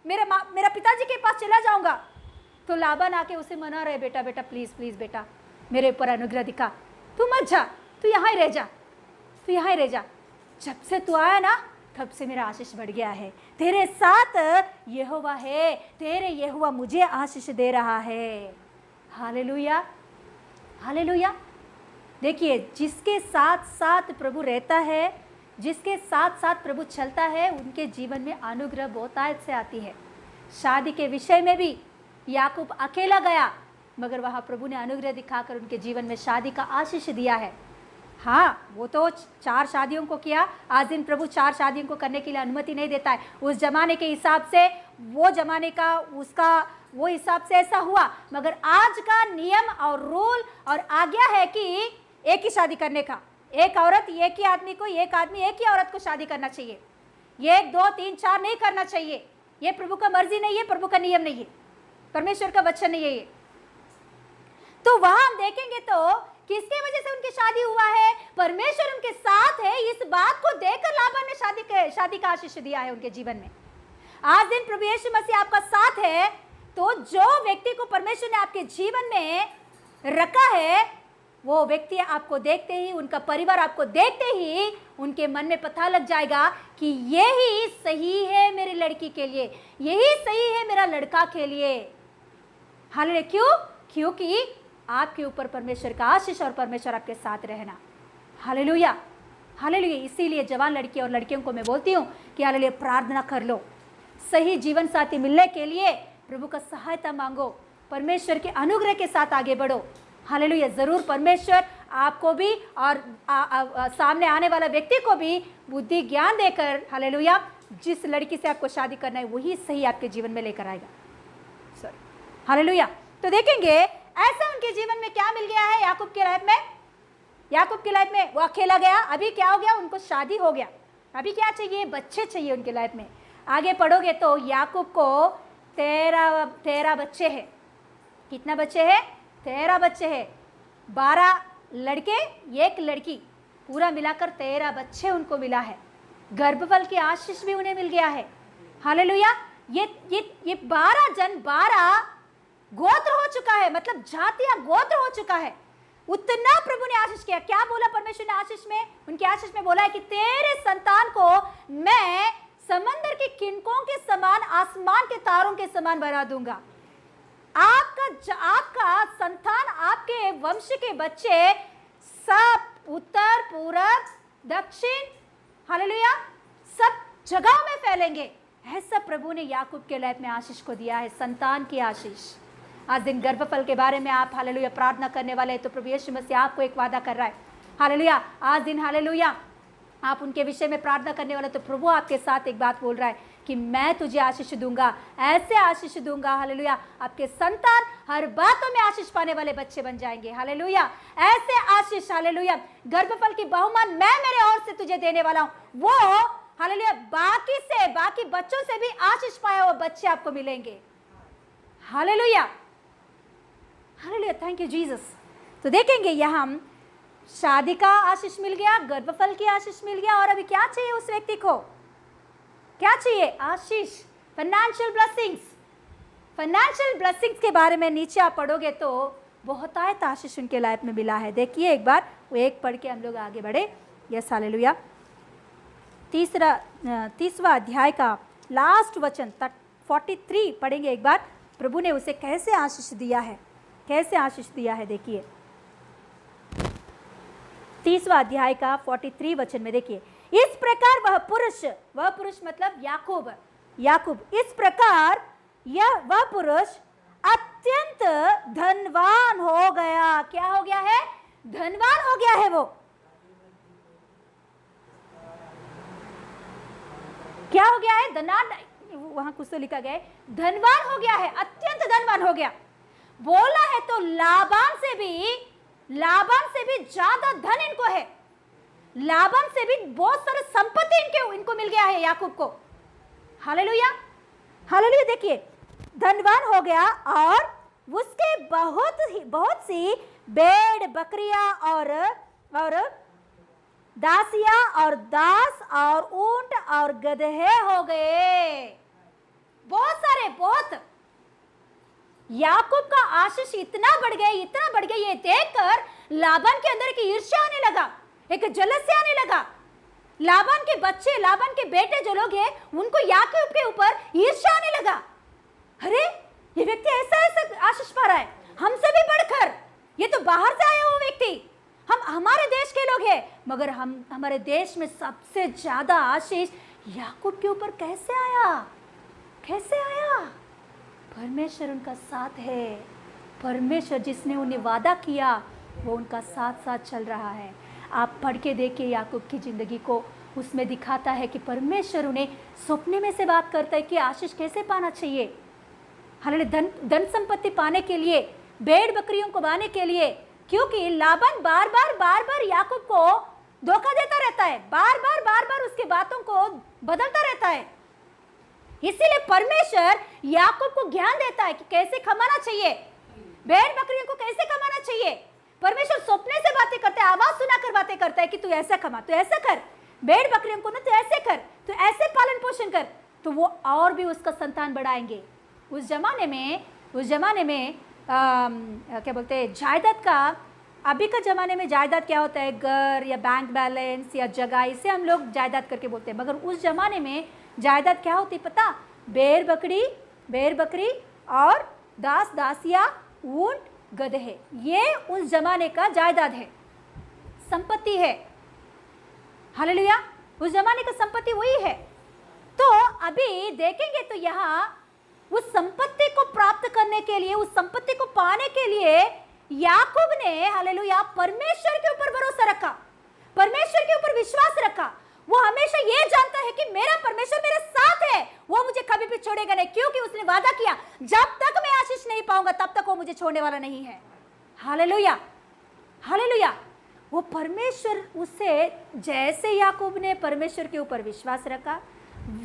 मेरा पिताजी के पास चला जाऊंगा। तो लाबान आके उसे मना रहे, बेटा प्लीज बेटा मेरे ऊपर अनुग्रह दिखा, तू मत जा, तू यहाँ ही रह जा। जब से तू आया ना तब से मेरा आशीष बढ़ गया है, तेरे साथ यहोवा है, तेरे यहोवा मुझे आशीष दे रहा है। हालेलुया। हालेलुया। देखिए जिसके साथ साथ प्रभु रहता है, जिसके साथ साथ प्रभु चलता है, उनके जीवन में अनुग्रह बहुतायत से आती है। शादी के विषय में भी याकूब अकेला गया, मगर वहाँ प्रभु ने अनुग्रह दिखाकर उनके जीवन में शादी का आशीष दिया है। हाँ वो तो 4 शादियों को किया, आज दिन प्रभु 4 शादियों को करने के लिए अनुमति नहीं देता है। उस जमाने के हिसाब से, वो जमाने का उसका वो हिसाब से ऐसा हुआ, मगर आज का नियम और रूल और आज्ञा है कि एक ही शादी करने का, एक औरत एक ही आदमी को, एक आदमी एक ही औरत को शादी करना चाहिए, 1 2 3 4 नहीं करना चाहिए। ये प्रभु का मर्जी नहीं है, प्रभु का नियम नहीं है, परमेश्वर का वचन नहीं है ये। तो वहां हम देखेंगे तो किसके वजह से उनकी शादी हुआ है? परमेश्वर उनके साथ है। इस बात को देखकर लाबान ने शादी का आशीष दिया है उनके जीवन में। आज दिन प्रभु यीशु मसीह आपका साथ है, तो जो व्यक्ति को परमेश्वर ने आपके जीवन में रखा है, वो व्यक्ति आपको देखते ही, उनका परिवार आपको देखते ही उनके मन में पता लग जाएगा कि यही सही है मेरी लड़की के लिए, यही सही है मेरा लड़का के लिए। हालेलुया। क्यों? क्योंकि आपके ऊपर परमेश्वर का आशीष और परमेश्वर आपके साथ रहना। हालेलुया। हालेलुया। इसीलिए जवान लड़की और लड़कियों को मैं बोलती हूँ कि हालेलुया प्रार्थना कर लो, सही जीवन साथी मिलने के लिए प्रभु का सहायता मांगो, परमेश्वर के अनुग्रह के साथ आगे बढ़ो। हालेलुया। ज़रूर परमेश्वर आपको भी और सामने आने वाला व्यक्ति को भी बुद्धि ज्ञान देकर, हालेलुया, जिस लड़की से आपको शादी करना है वही सही आपके जीवन में लेकर आएगा। हालेलुया। तो देखेंगे ऐसा उनके जीवन में क्या मिल गया है याकूब की लाइफ में। याकूब की लाइफ में वो अकेला गया, अभी क्या हो गया, उनको शादी हो गया। अभी क्या चाहिए? बच्चे चाहिए उनके लाइफ में। आगे पढ़ोगे तो याकूब को 13 बच्चे हैं। कितना बच्चे हैं? 13 बच्चे हैं। 12 लड़के 1 लड़की, पूरा मिलाकर 13 बच्चे उनको मिला है। गर्भफल की आशीष भी उन्हें मिल गया है। हालेलुया। ये 12 गोत्र हो चुका है, मतलब जातियां गोत्र हो चुका है। उतना प्रभु ने आशीष किया। क्या बोला परमेश्वर ने आशीष में? उनकी आशीष में बोला है कि तेरे संतान को मैं समंदर के किनकों के समान, आसमान के तारों के समान बना दूंगा। आपका संतान, आपके वंश के बच्चे सब उत्तर पूरब दक्षिण हालेलुया सब जगहों में फैलेंगे। ऐसा प्रभु ने याकूब के लाइफ में आशीष को दिया है, संतान की आशीष। आज दिन गर्भफल के बारे में आप हालेलुया प्रार्थना करने वाले हैं तो प्रभु यीशु मसीह आपको एक वादा कर रहा है हालेलुया। आज दिन हालेलुया आप उनके विषय में प्रार्थना करने वाले तो प्रभु आपके साथ एक बात बोल रहा है कि मैं तुझे आशीष दूंगा, ऐसे आशीष दूंगा हालेलुया। आपके संतान हर बातों में आशीष पाने वाले बच्चे बन जाएंगे हालेलुया। ऐसे आशीष हालेलुया, गर्भफल की बहुमान मैं मेरे ओर से तुझे देने वाला हूं। वो हालेलुया बाकी बच्चों से भी आशीष पाए हुए बच्चे आपको मिलेंगे hallelujah hallelujah. Thank you Jesus. तो देखेंगे यहाँ हम शादी का आशीष मिल गया, गर्भफल की आशीष मिल गया, और अभी क्या चाहिए उस व्यक्ति को? क्या चाहिए? आशीष, फाइनेंशियल ब्लेसिंग्स। फाइनेंशियल ब्लेसिंग्स के बारे में नीचे आप पढ़ोगे तो बहुत आयत आशीष उनके लाइफ में मिला है। देखिए एक बार वो एक पढ़ के हम लोग आगे बढ़े। Yes hallelujah. 30वां अध्याय का लास्ट वचन 43 पढ़ेंगे एक बार। प्रभु ने उसे कैसे आशीष दिया है, कैसे आशीष दिया है देखिए। 30वां अध्याय का 43 वचन में देखिए, इस प्रकार वह पुरुष मतलब याकूब इस प्रकार वह पुरुष अत्यंत धनवान हो गया। क्या हो गया है? धनवान हो गया है। वो क्या हो गया है? वहां कुछ तो लिखा गया है धनवान हो गया है, अत्यंत धनवान हो गया। बोला है तो लाबान से भी ज्यादा धन इनको है। लाबान से भी बहुत सारे संपत्ति इनको मिल गया है याकूब को। Hallelujah hallelujah. देखिए धनवान हो गया और उसके बहुत सी भेड़ बकरियां और दासियां और दास और ऊंट और गधे हो गए। बहुत याकूब का आशीष इतना बढ़ गया ये देखकर लाबान के अंदर की ईर्ष्या आने लगा, एक जलस्य आने लगा। लाबान के बच्चे, लाबान के बेटे जो लोग हैं उनको याकूब के ऊपर ईर्ष्या आने लगा। अरे ये व्यक्ति ऐसा आशीष पा रहा है, हमसे भी बढ़कर। ये तो बाहर से आया हुआ व्यक्ति, हम हमारे देश के लोग हैं, मगर हमारे देश में सबसे ज्यादा आशीष याकूब के ऊपर कैसे आया? परमेश्वर उनका साथ है। परमेश्वर जिसने उन्हें वादा किया वो उनका साथ चल रहा है। आप पढ़ के देखिए याकूब की जिंदगी को, उसमें दिखाता है कि परमेश्वर उन्हें सपने में से बात करता है कि आशीष कैसे पाना चाहिए। हालांकि धन संपत्ति पाने के लिए, भेड़ बकरियों को पाने के लिए, क्योंकि लाबान बार बार याकूब को धोखा देता रहता है, बार बार उसके बातों को बदलता रहता है। इसीलिए परमेश्वर याकूब को ज्ञान देता है कि कैसे कमाना चाहिए, भेड़ बकरियों को कैसे कमाना चाहिए। परमेश्वर सपने से बातें करते हैं, आवाज सुनाकर बातें करता है कि तू ऐसा कमा, तू ऐसा कर, भेड़ बकरियों को ना तू ऐसे कर, तू ऐसे पालन पोषण कर, तो वो और भी उसका संतान बढ़ाएंगे। उस जमाने में क्या बोलते हैं, जायदाद का, अभी का ज़माने में जायदाद क्या होता है? घर या बैंक बैलेंस या जगह, इसे हम लोग जायदाद करके बोलते हैं। मगर उस ज़माने में जायदाद क्या होती पता? भेड़ बकरी और दास दासिया, ऊंट गधे, ये उस जमाने का जायदाद है, संपत्ति है। हालेलुया। उस जमाने का संपत्ति वही है। तो अभी देखेंगे तो यहाँ उस संपत्ति को प्राप्त करने के लिए, उस संपत्ति को पाने के लिए याकूब ने हालेलुया परमेश्वर के ऊपर भरोसा रखा, परमेश्वर के ऊपर विश्वास रखा। वो हमेशा ये जानता है कि मेरा परमेश्वर मेरे साथ है, वो मुझे कभी भी छोड़ेगा नहीं, क्योंकि उसने वादा किया जब तक मैं आशीष नहीं पाऊंगा तब तक वो मुझे छोड़ने वाला नहीं है। Hallelujah hallelujah. वो परमेश्वर, उसे जैसे याकूब ने परमेश्वर के ऊपर विश्वास रखा,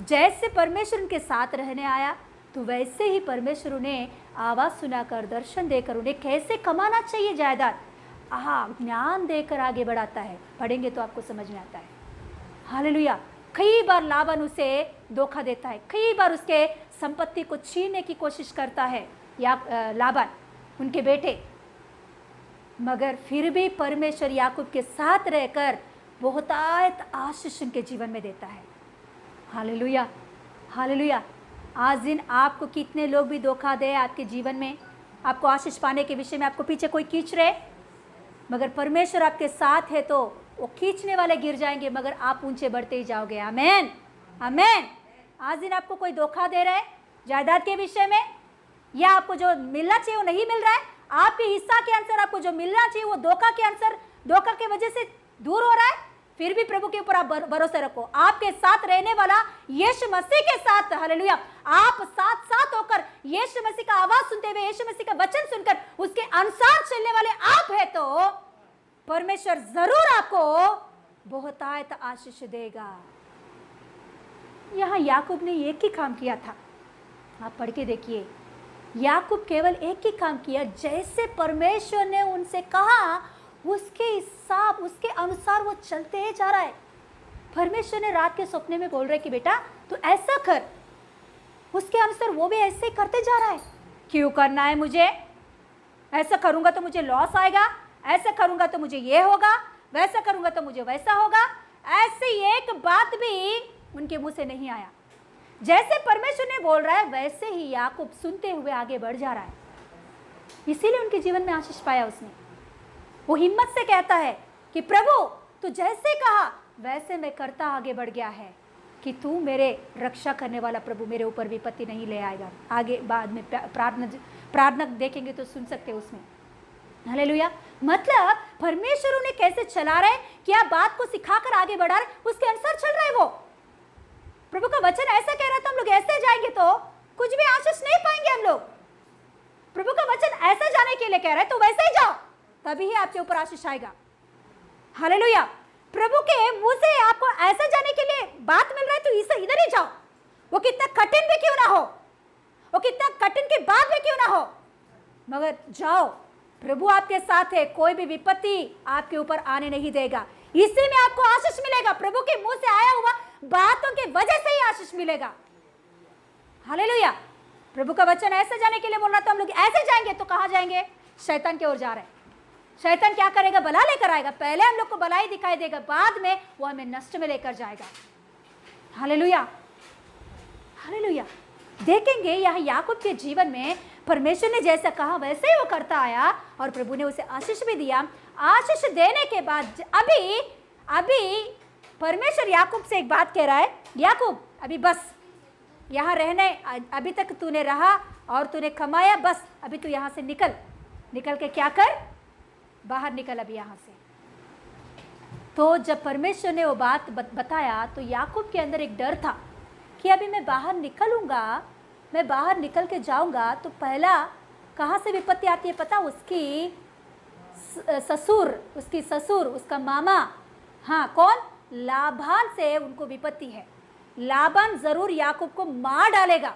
जैसे परमेश्वर उनके साथ रहने आया, तो वैसे ही परमेश्वर उन्हें आवाज सुनाकर, दर्शन देकर उन्हें कैसे कमाना चाहिए जायदाद, ज्ञान देकर आगे बढ़ाता है। पढ़ेंगे तो आपको समझ में आता है। हालेलुया। कई बार लाबान उसे धोखा देता है, कई बार उसके संपत्ति को छीनने की कोशिश करता है लाबान, उनके बेटे, मगर फिर भी परमेश्वर याकूब के साथ रहकर बहुतायत आशीष उनके जीवन में देता है। Hallelujah hallelujah. आज दिन आपको कितने लोग भी धोखा दे आपके जीवन में, आपको आशीष पाने के विषय में आपको पीछे कोई खींच रहे, मगर परमेश्वर आपके साथ है तो वो खींचने वाले गिर जाएंगे, मगर आप ऊंचे बढ़ते ही जाओगे। आमेन, आमेन। आज दिन आपको कोई धोखा दे रहा है जायदाद के विषय में, या आपको जो मिलना चाहिए वो नहीं मिल रहा है, आपके हिस्सा के अनुसार आपको जो मिलना चाहिए वो धोखा के अनुसार, धोखा की वजह से दूर हो रहा है, फिर भी प्रभु के ऊपर आप भरोसा रखो। आपके साथ रहने वाला यीशु मसीह के साथ, हालेलुया, आप साथ साथ होकर यीशु मसीह का आवाज सुनते हुए, यीशु मसीह का वचन सुनकर उसके अनुसार चलने वाले आप है तो परमेश्वर जरूर आपको बहुतायत आशीष देगा। यहां याकूब ने एक ही काम किया था, आप पढ़ के देखिए। याकूब केवल एक ही काम किया, जैसे परमेश्वर ने उनसे कहा उसके हिसाब, उसके अनुसार वो चलते जा रहा है। परमेश्वर ने रात के सपने में बोल रहे कि बेटा तू ऐसा कर, उसके अनुसार वो भी ऐसे ही करते जा रहा है। क्यों करना है मुझे? ऐसा करूंगा तो मुझे लॉस आएगा, ऐसा करूंगा तो मुझे ये होगा, वैसा करूंगा तो मुझे वैसा होगा। ऐसी एक बात भी उनके मुंह से नहीं आया। जैसे परमेश्वर ने बोल रहा है वैसे ही याकूब सुनते हुए आगे बढ़ जा रहा है। इसीलिए उनके जीवन में आशीष पाया उसने। वो हिम्मत से कहता है कि प्रभु तू जैसे कहा वैसे मैं करता आगे बढ़ गया है, कि तू मेरे रक्षा करने वाला प्रभु, मेरे ऊपर विपत्ति नहीं ले आएगा। आगे बाद में प्रार्थना देखेंगे तो सुन सकते हो उसमें। हालेलुया। मतलब परमेश्वर उन्हें कैसे चला रहे, क्या बात को सिखाकर आगे बढ़ा रहे, उसके अनुसार चल रहे वो। प्रभु का वचन ऐसा कह रहा था हम लोग ऐसे जाएंगे तो कुछ भी आशीष नहीं पाएंगे हम लोग। प्रभु का वचन ऐसे जाने के लिए कह रहा है तो वैसे ही जाओ, तभी ही आपके ऊपर आशीष आएगा। हालेलुया। प्रभु के मुंह से आपको ऐसे जाने के लिए बात मिल रहा है तो इसे इधर ही जाओ, वो कितना कठिन भी क्यों ना हो, वो कितना कठिन की बात भी क्यों ना हो, मगर जाओ। प्रभु आपके साथ है, कोई भी विपत्ति आपके ऊपर आने नहीं देगा। इसी में आपको आशीष मिलेगा। प्रभु के मुंह से आया हुआ बातों की वजह से ही आशीष मिलेगा। हालेलुया। प्रभु का वचन ऐसे जाने के लिए बोल रहा था हम लोग ऐसे जाएंगे तो कहां जाएंगे? शैतान की ओर जा रहे हैं। शैतान क्या करेगा? बला लेकर आएगा। पहले हम लोग को भलाई दिखाई देगा, बाद में वो हमें नष्ट में लेकर जाएगा। Hallelujah, hallelujah. देखेंगे यहाँ याकूब के जीवन में परमेश्वर ने जैसा कहा वैसे ही वो करता आया और प्रभु ने उसे आशीष भी दिया। आशीष देने के बाद अभी परमेश्वर याकूब से एक बात कह रहा है, याकूब अभी बस यहाँ रहने, अभी तक तूने रहा और तूने कमाया, बस अभी तू यहाँ से निकल के क्या कर, बाहर निकल अभी यहाँ से। तो जब परमेश्वर ने वो बात बताया तो याकूब के अंदर एक डर था कि अभी मैं बाहर निकलूंगा, मैं बाहर निकल के जाऊंगा तो पहला कहाँ से विपत्ति आती है पता? उसकी ससुर, उसका मामा, हाँ कौन? लाबान से उनको विपत्ति है। लाबान जरूर याकूब को मार डालेगा,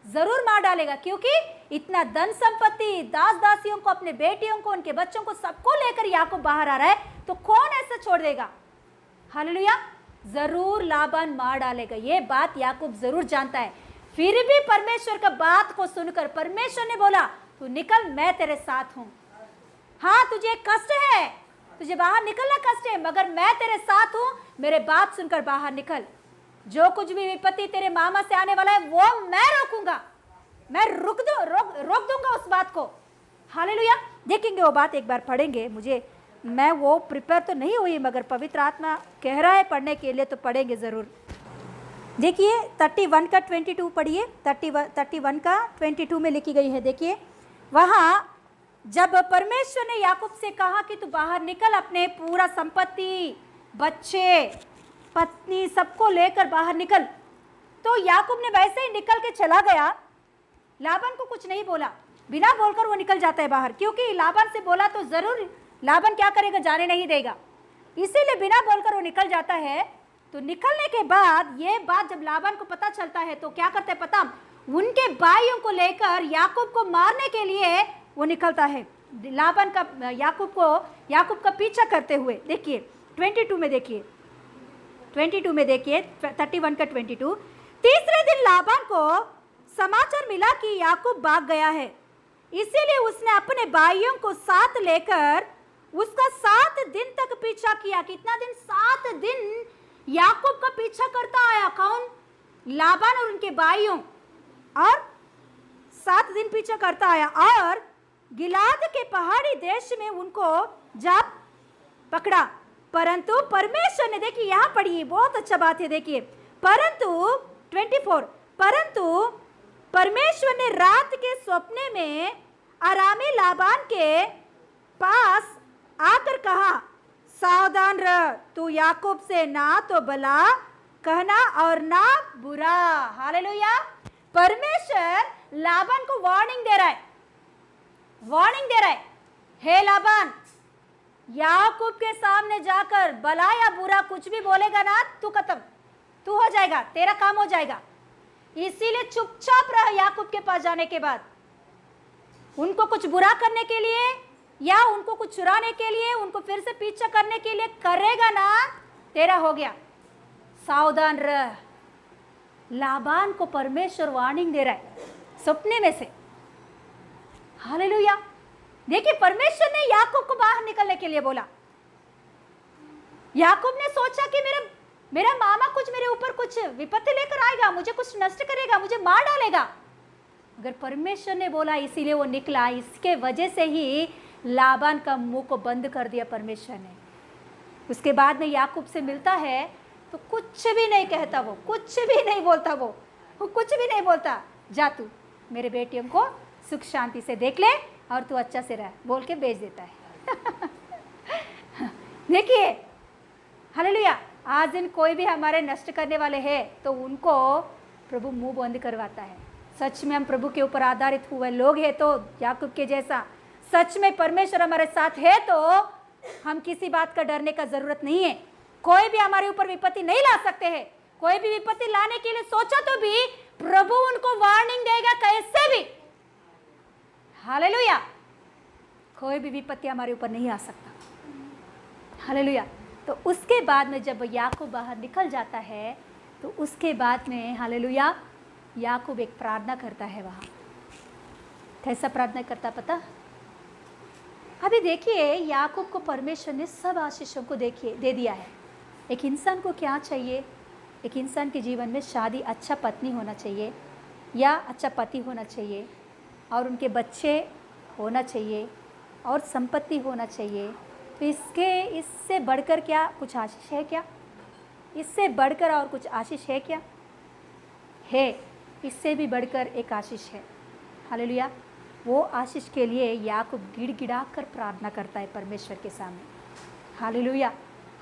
जरूर मार डालेगा, क्योंकि इतना धन संपत्ति, दास दासियों को, अपने बेटियों को, उनके बच्चों को, सबको लेकर याकूब बाहर आ रहा है तो कौन ऐसे छोड़ देगा? हालेलुया। जरूर लाबान मार डालेगा, ये बात याकूब जरूर जानता है। फिर भी परमेश्वर का बात को सुनकर परमेश्वर ने बोला तू निकल, मैं तेरे साथ हूं। हाँ तुझे कष्ट है, तुझे बाहर निकलना कष्ट है, मगर मैं तेरे साथ हूं। मेरे बात सुनकर बाहर निकल। जो कुछ भी विपत्ति तेरे मामा से आने वाला है वो मैं रोकूंगा, मैं रोक दूंगा उस बात को। हालेलुया। देखेंगे वो बात, एक बार पढ़ेंगे। मैं वो प्रिपेयर तो नहीं हुई, मगर पवित्र आत्मा कह रहा है पढ़ने के लिए तो पढ़ेंगे ज़रूर। देखिए 31 का 22 पढ़िए। 31 का 22 में लिखी गई है। देखिए वहाँ जब परमेश्वर ने याकूब से कहा कि तू बाहर निकल, अपने पूरा संपत्ति, बच्चे, पत्नी, सबको लेकर बाहर निकल, तो याकूब ने वैसे ही निकल के चला गया। लाबान को कुछ नहीं बोला, बिना बोलकर वो निकल जाता है बाहर, क्योंकि लाबान से बोला तो जरूर लाबान क्या करेगा? जाने नहीं देगा। इसीलिए बिना बोलकर वो निकल जाता है। तो निकलने के बाद ये बात जब लाबान को पता चलता है तो क्या करता है पता? उनके भाइयों को लेकर याकूब को मारने के लिए वो निकलता है। लाबान का याकूब का पीछा करते हुए। देखिए 22 में देखिए, 31 का 22। तीसरे दिन लाबान को समाचार मिला कि याकूब भाग गया है, इसीलिए उसने अपने भाइयों को साथ लेकर उसका 7 दिन तक पीछा किया। कितना दिन? 7 दिन याकूब का पीछा करता आया। कौन? लाबान और उनके भाइयों। और 7 दिन पीछा करता आया और गिलाद के पहाड़ी देश में उनको जा पकड़ा, परंतु परमेश्वर ने, देखिए यहाँ पढ़िए, बहुत अच्छा बात है, देखिए, परंतु 24, परंतु परमेश्वर ने रात के सपने में अरामी लाबान के पास आकर कहा, सावधान रह, तू याकूब से ना तो भला कहना और ना बुरा। हालेलुया। परमेश्वर लाबान को वार्निंग दे रहा है, वार्निंग दे रहा है, हे लाबान, याकूब के सामने जाकर भला या बुरा कुछ भी बोलेगा ना, तू खत्म, तू हो जाएगा, तेरा काम हो जाएगा। इसीलिए चुपचाप रह। याकूब के पास जाने के बाद उनको कुछ बुरा करने के लिए या उनको कुछ चुराने के लिए, उनको फिर से पीछा करने के लिए करेगा ना, तेरा हो गया, सावधान रह। लाबान को परमेश्वर वार्निंग दे रहा है सपने में से। हालेलुया। देखिए, परमेश्वर ने याकूब को बाहर निकलने के लिए बोला। याकूब ने सोचा कि मेरा मामा कुछ मेरे ऊपर कुछ विपत्ति लेकर आएगा, मुझे कुछ नष्ट करेगा, मुझे मार डालेगा। अगर परमेश्वर ने बोला, इसीलिए वो निकला। इसके वजह से ही लाबान का मुंह को बंद कर दिया परमेश्वर ने। उसके बाद में याकूब से मिलता है तो कुछ भी नहीं कहता, वो कुछ भी नहीं बोलता, वो कुछ भी नहीं बोलता। जा तू मेरे बेटियों को सुख शांति से देख ले और तू अच्छा से रह, बोल के भेज देता है। देखिए, हालेलुया। आज दिन कोई भी हमारे नष्ट करने वाले हैं तो उनको प्रभु मुंह बंद करवाता है। सच में हम प्रभु के ऊपर आधारित हुए लोग हैं तो याकूब के जैसा, सच में परमेश्वर हमारे साथ है तो हम किसी बात का डरने का जरूरत नहीं है। कोई भी हमारे ऊपर विपत्ति नहीं ला सकते हैं। कोई भी विपत्ति लाने के लिए सोचा तो भी प्रभु उनको वार्निंग देगा कैसे भी। हालेलुया। कोई भी विपत्ति हमारे ऊपर नहीं आ सकता। हालेलुया। तो उसके बाद में जब याकूब बाहर निकल जाता है तो उसके बाद में, हालेलुया, याकूब एक प्रार्थना करता है वहाँ। कैसा प्रार्थना करता पता? अभी देखिए, याकूब को परमेश्वर ने सब आशीषों को दे दिया है। एक इंसान को क्या चाहिए? एक इंसान के जीवन में शादी, अच्छा पत्नी होना चाहिए या अच्छा पति होना चाहिए, और उनके बच्चे होना चाहिए और संपत्ति होना चाहिए। तो इससे बढ़कर क्या कुछ आशीष है क्या? इससे बढ़कर और कुछ आशीष है क्या? है, इससे भी बढ़कर एक आशीष है। हालेलुया। वो आशीष के लिए याकूब गिड़गिड़ा कर प्रार्थना करता है परमेश्वर के सामने। Hallelujah,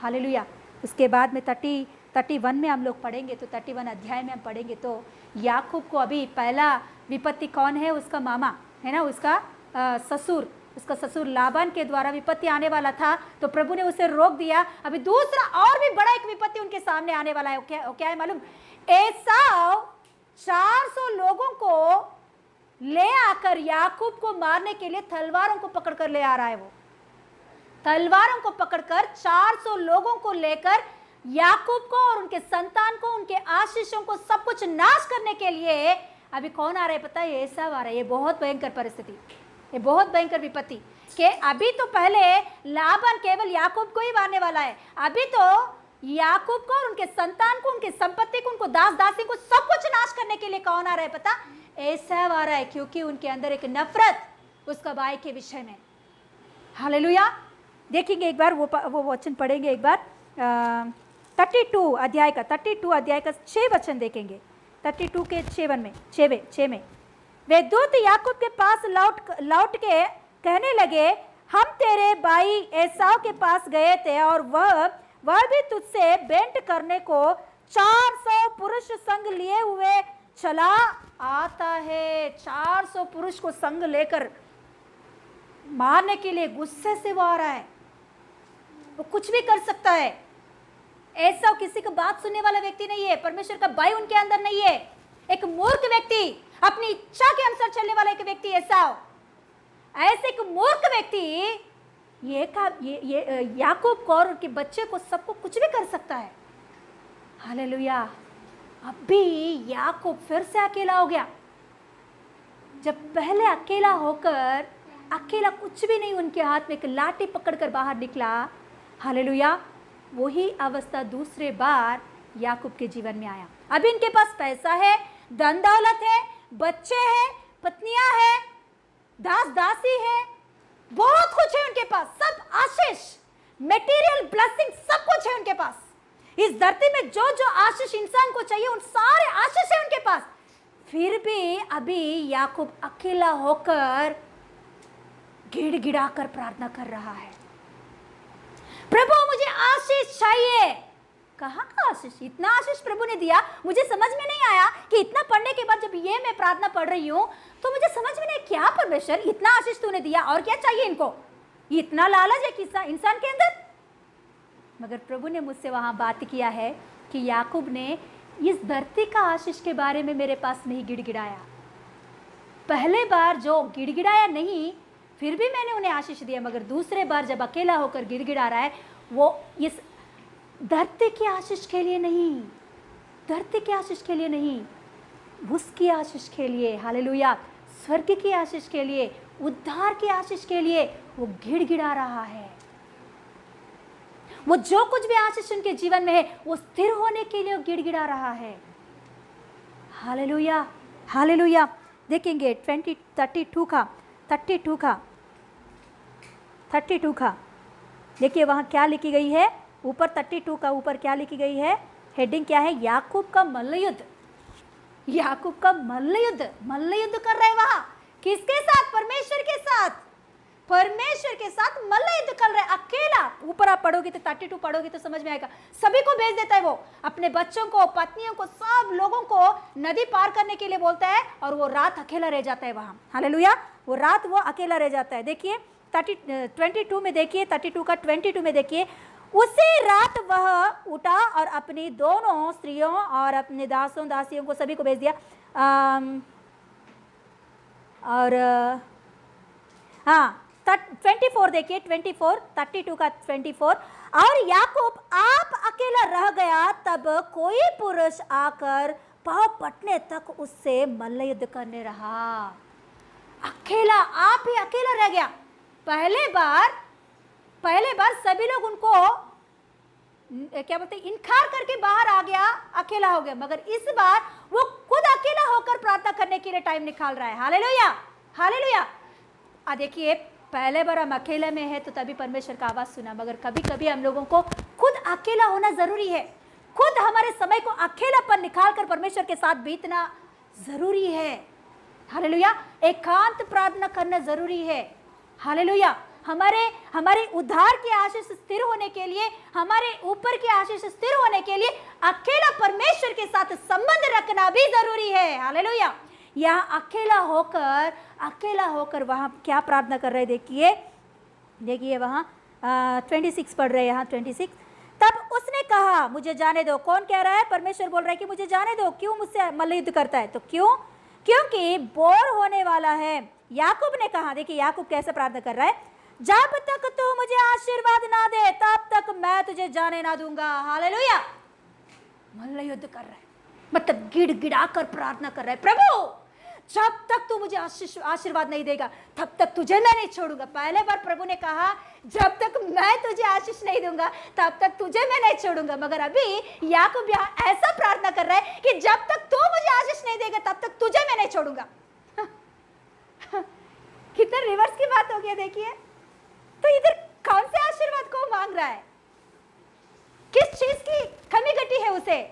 hallelujah. उसके बाद में 31 में हम लोग पढ़ेंगे, तो 31 अध्याय में हम पढ़ेंगे तो याकूब को अभी पहला विपत्ति कौन है? उसका मामा है ना, उसका ससुर, उसका ससुर लाबान के द्वारा विपत्ति आने वाला था तो प्रभु ने उसे रोक दिया। अभी दूसरा और भी बड़ा एक विपत्ति उनके सामने आने वाला है। क्या है मालूम? एसाव 400 लोगों को ले आकर याकूब को मारने के लिए तलवारों को पकड़कर ले आ रहा है। वो तलवारों को पकड़कर 400 लोगों को लेकर याकूब को और उनके संतान को, उनके आशीषों को, सब कुछ नाश करने के लिए अभी कौन आ रहा है पता है? एसाव आ रहा है। ये बहुत भयंकर परिस्थिति, ये बहुत भयंकर विपत्ति कि अभी तो पहले लाबान केवल याकूब को ही मारने वाला है, अभी तो याकूब को और उनके संतान को, उनके संपत्ति को, उनको दास दासी को, सब कुछ नाश करने के लिए कौन आ रहा है पता? एसाव आ रहा है, क्योंकि उनके अंदर एक नफरत उसका भाई के विषय में। हालेलुया। देखेंगे एक बार वो वचन पढ़ेंगे एक बार, 32 अध्याय का 6 वचन देखेंगे। 32 के 6 में वे दूत याकूब के पास लौट के कहने लगे, हम तेरे भाई एसाव के पास गए थे और वह भी तुझसे भेंट करने को 400 पुरुष संग लिए हुए चला आता है। 400 पुरुष को संग लेकर मारने के लिए गुस्से से वो आ रहा है। वो कुछ भी कर सकता है। एसाव किसी की बात सुनने वाला व्यक्ति नहीं है। परमेश्वर का भय उनके अंदर नहीं है। एक मूर्ख व्यक्ति, अपनी इच्छा के अनुसार चलने वाला एक व्यक्ति एसाव। ऐसे एक मूर्ख व्यक्ति ये याकूब को और उनके बच्चे को, सबको कुछ भी कर सकता है। हालेलुया। अभी याकूब फिर से अकेला हो गया। जब पहले अकेला होकर, अकेला कुछ भी नहीं, उनके हाथ में एक लाठी पकड़कर बाहर निकला। हालेलुया। वही अवस्था दूसरे बार याकूब के जीवन में आया। अभी इनके पास पैसा है, धन दौलत है, बच्चे हैं, पत्नियां हैं, दास दासी है, बहुत कुछ है उनके पास, सब आशीष, मेटीरियल ब्लेसिंग सब कुछ है उनके पास। इस धरती में जो जो आशीष इंसान को चाहिए उन सारे आशीष है उनके पास। फिर भी अभी याकूब अकेला होकर गिड़गिड़ा कर प्रार्थना कर रहा है, प्रभु मुझे आशीष चाहिए। कहाँ का आशीष? इतना आशीष प्रभु ने दिया, मुझे समझ में नहीं आया कि इतना पढ़ने के बाद जब ये मैं प्रार्थना पढ़ रही हूं तो मुझे समझ में नहीं, क्या परमेश्वर इतना आशीष तूने दिया और क्या चाहिए इनको? इतना लालच है कि इंसान के अंदर। मगर प्रभु ने मुझसे वहां बात किया है कि याकूब ने इस धरती का आशीष के बारे में मेरे पास नहीं गिड़गिड़ाया। पहले बार जो गिड़गिड़ाया नहीं, फिर भी मैंने उन्हें आशीष दिया, मगर दूसरे बार जब अकेला होकर गिड़गिड़ा रहा है, वो इस धरती के आशीष के लिए नहीं, धरती के आशीष के लिए नहीं, उसकी आशीष के लिए, हालेलुया, स्वर्ग की आशीष के लिए, उद्धार की आशीष के लिए वो गिड़गिड़ा रहा है। वो जो कुछ भी आशीष उनके जीवन में है वो स्थिर होने के लिए गिड़गिड़ा रहा है। Hallelujah, hallelujah. देखेंगे 32 का देखिए वहां क्या लिखी गई है, ऊपर 32 का ऊपर क्या लिखी गई है, हेडिंग क्या है, याकूब का मल्लयुद्ध। याकूब का मल्लयुद्ध कर रहे हैं वहां, किसके साथ? परमेश्वर के साथ, परमेश्वर के साथ मल्लयुद्ध कर रहे हैं अकेला। ऊपर आप पढ़ोगे तो 32 पढ़ोगे तो समझ में आएगा, सभी को भेज देता है वो, अपने बच्चों को, पत्नियों को, सब लोगों को नदी पार करने के लिए बोलता है, और वो रात अकेला रह जाता है वहां। हालेलुया, वो रात वो अकेला रह जाता है। देखिए 22 में देखिए, 32 का 22 में देखिए, उसी रात वह उठा और अपनी दोनों स्त्रियों और अपने दासों दासियों को सभी को भेज दिया। और हाँ 24 देखिए, 24, 32 का 24, और याकूब आप अकेला रह गया, तब कोई पुरुष आकर पाँव पटने तक उससे मल्लयुद्ध करने रहा। अकेला, आप ही अकेला रह गया। पहले बार सभी लोग उनको क्या बोलते हैं, इनकार करके बाहर आ गया, अकेला हो गया, मगर इस बार वो खुद अकेला होकर प्रार्थना करने के लिए टाइम निकाल रहा है। Hallelujah, hallelujah. देखिए पहले बार हम अकेले में है तो तभी परमेश्वर का आवाज सुना, मगर कभी कभी हम लोगों को खुद अकेला होना जरूरी है, खुद हमारे समय को अकेलापन निकाल कर परमेश्वर के साथ बीतना जरूरी है। हालेलुया, एकांत प्रार्थना करना जरूरी है। हालेलुया, हमारे उद्धार की आशीष स्थिर होने के लिए, हमारे ऊपर की आशीष स्थिर होने के लिए अकेला परमेश्वर के साथ संबंध रखना भी जरूरी है। हालेलुया, यहाँ अकेला होकर वहां क्या प्रार्थना कर रहे, देखिए वहां 26 पढ़ रहे हैं, यहाँ 26। तब उसने कहा मुझे जाने दो। कौन कह रहा है? परमेश्वर बोल रहा है कि मुझे जाने दो। क्यों मुझसे मल्लयुद्ध करता है? तो क्योंकि बोर होने वाला है। याकूब ने कहा, देखिए याकूब कैसे प्रार्थना कर रहा है, जब तक तू मुझे आशीर्वाद ना दे तब तक मैं तुझे जाने ना दूंगा। हालेलुया, मल्लयुद्ध कर रहा है, मतलब गिड़गिड़ा कर प्रार्थना कर रहा है, प्रभु जब तक तू मुझे आशीर्वाद नहीं देगा तब तक तुझे मैं नहीं छोड़ूंगा। पहले बार प्रभु ने कहा जब तक मैं तुझे आशीष नहीं दूंगा तब तक तुझे मैं नहीं छोड़ूंगा, मगर अभी याकूब यहाँ ऐसा प्रार्थना कर रहा है कि जब तक तू मुझे आशीष नहीं देगा तब तक तुझे मैं नहीं छोड़ूंगा। कितना रिवर्स की बात हो गया देखिए। तो इधर कौन से आशीर्वाद को मांग रहा है? किस चीज की कमी घटी है उसे?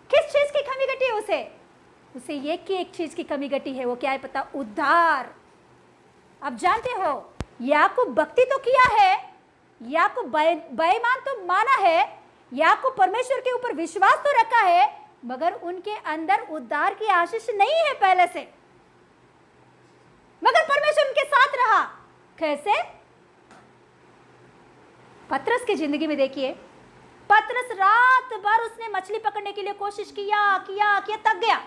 किस चीज की कमी घटी है उसे एक चीज की कमी घटी है। वो क्या है पता? उद्धार। अब जानते हो याकूब भक्ति तो किया है, याकूब बेईमान तो माना है, याकूब परमेश्वर के ऊपर विश्वास तो रखा है, मगर उनके अंदर उद्धार की आशीष नहीं है पहले से। मगर परमेश्वर उनके साथ रहा। कैसे? पतरस की जिंदगी में देखिए, पतरस रात भर उसने मछली पकड़ने के लिए कोशिश किया, थक गया।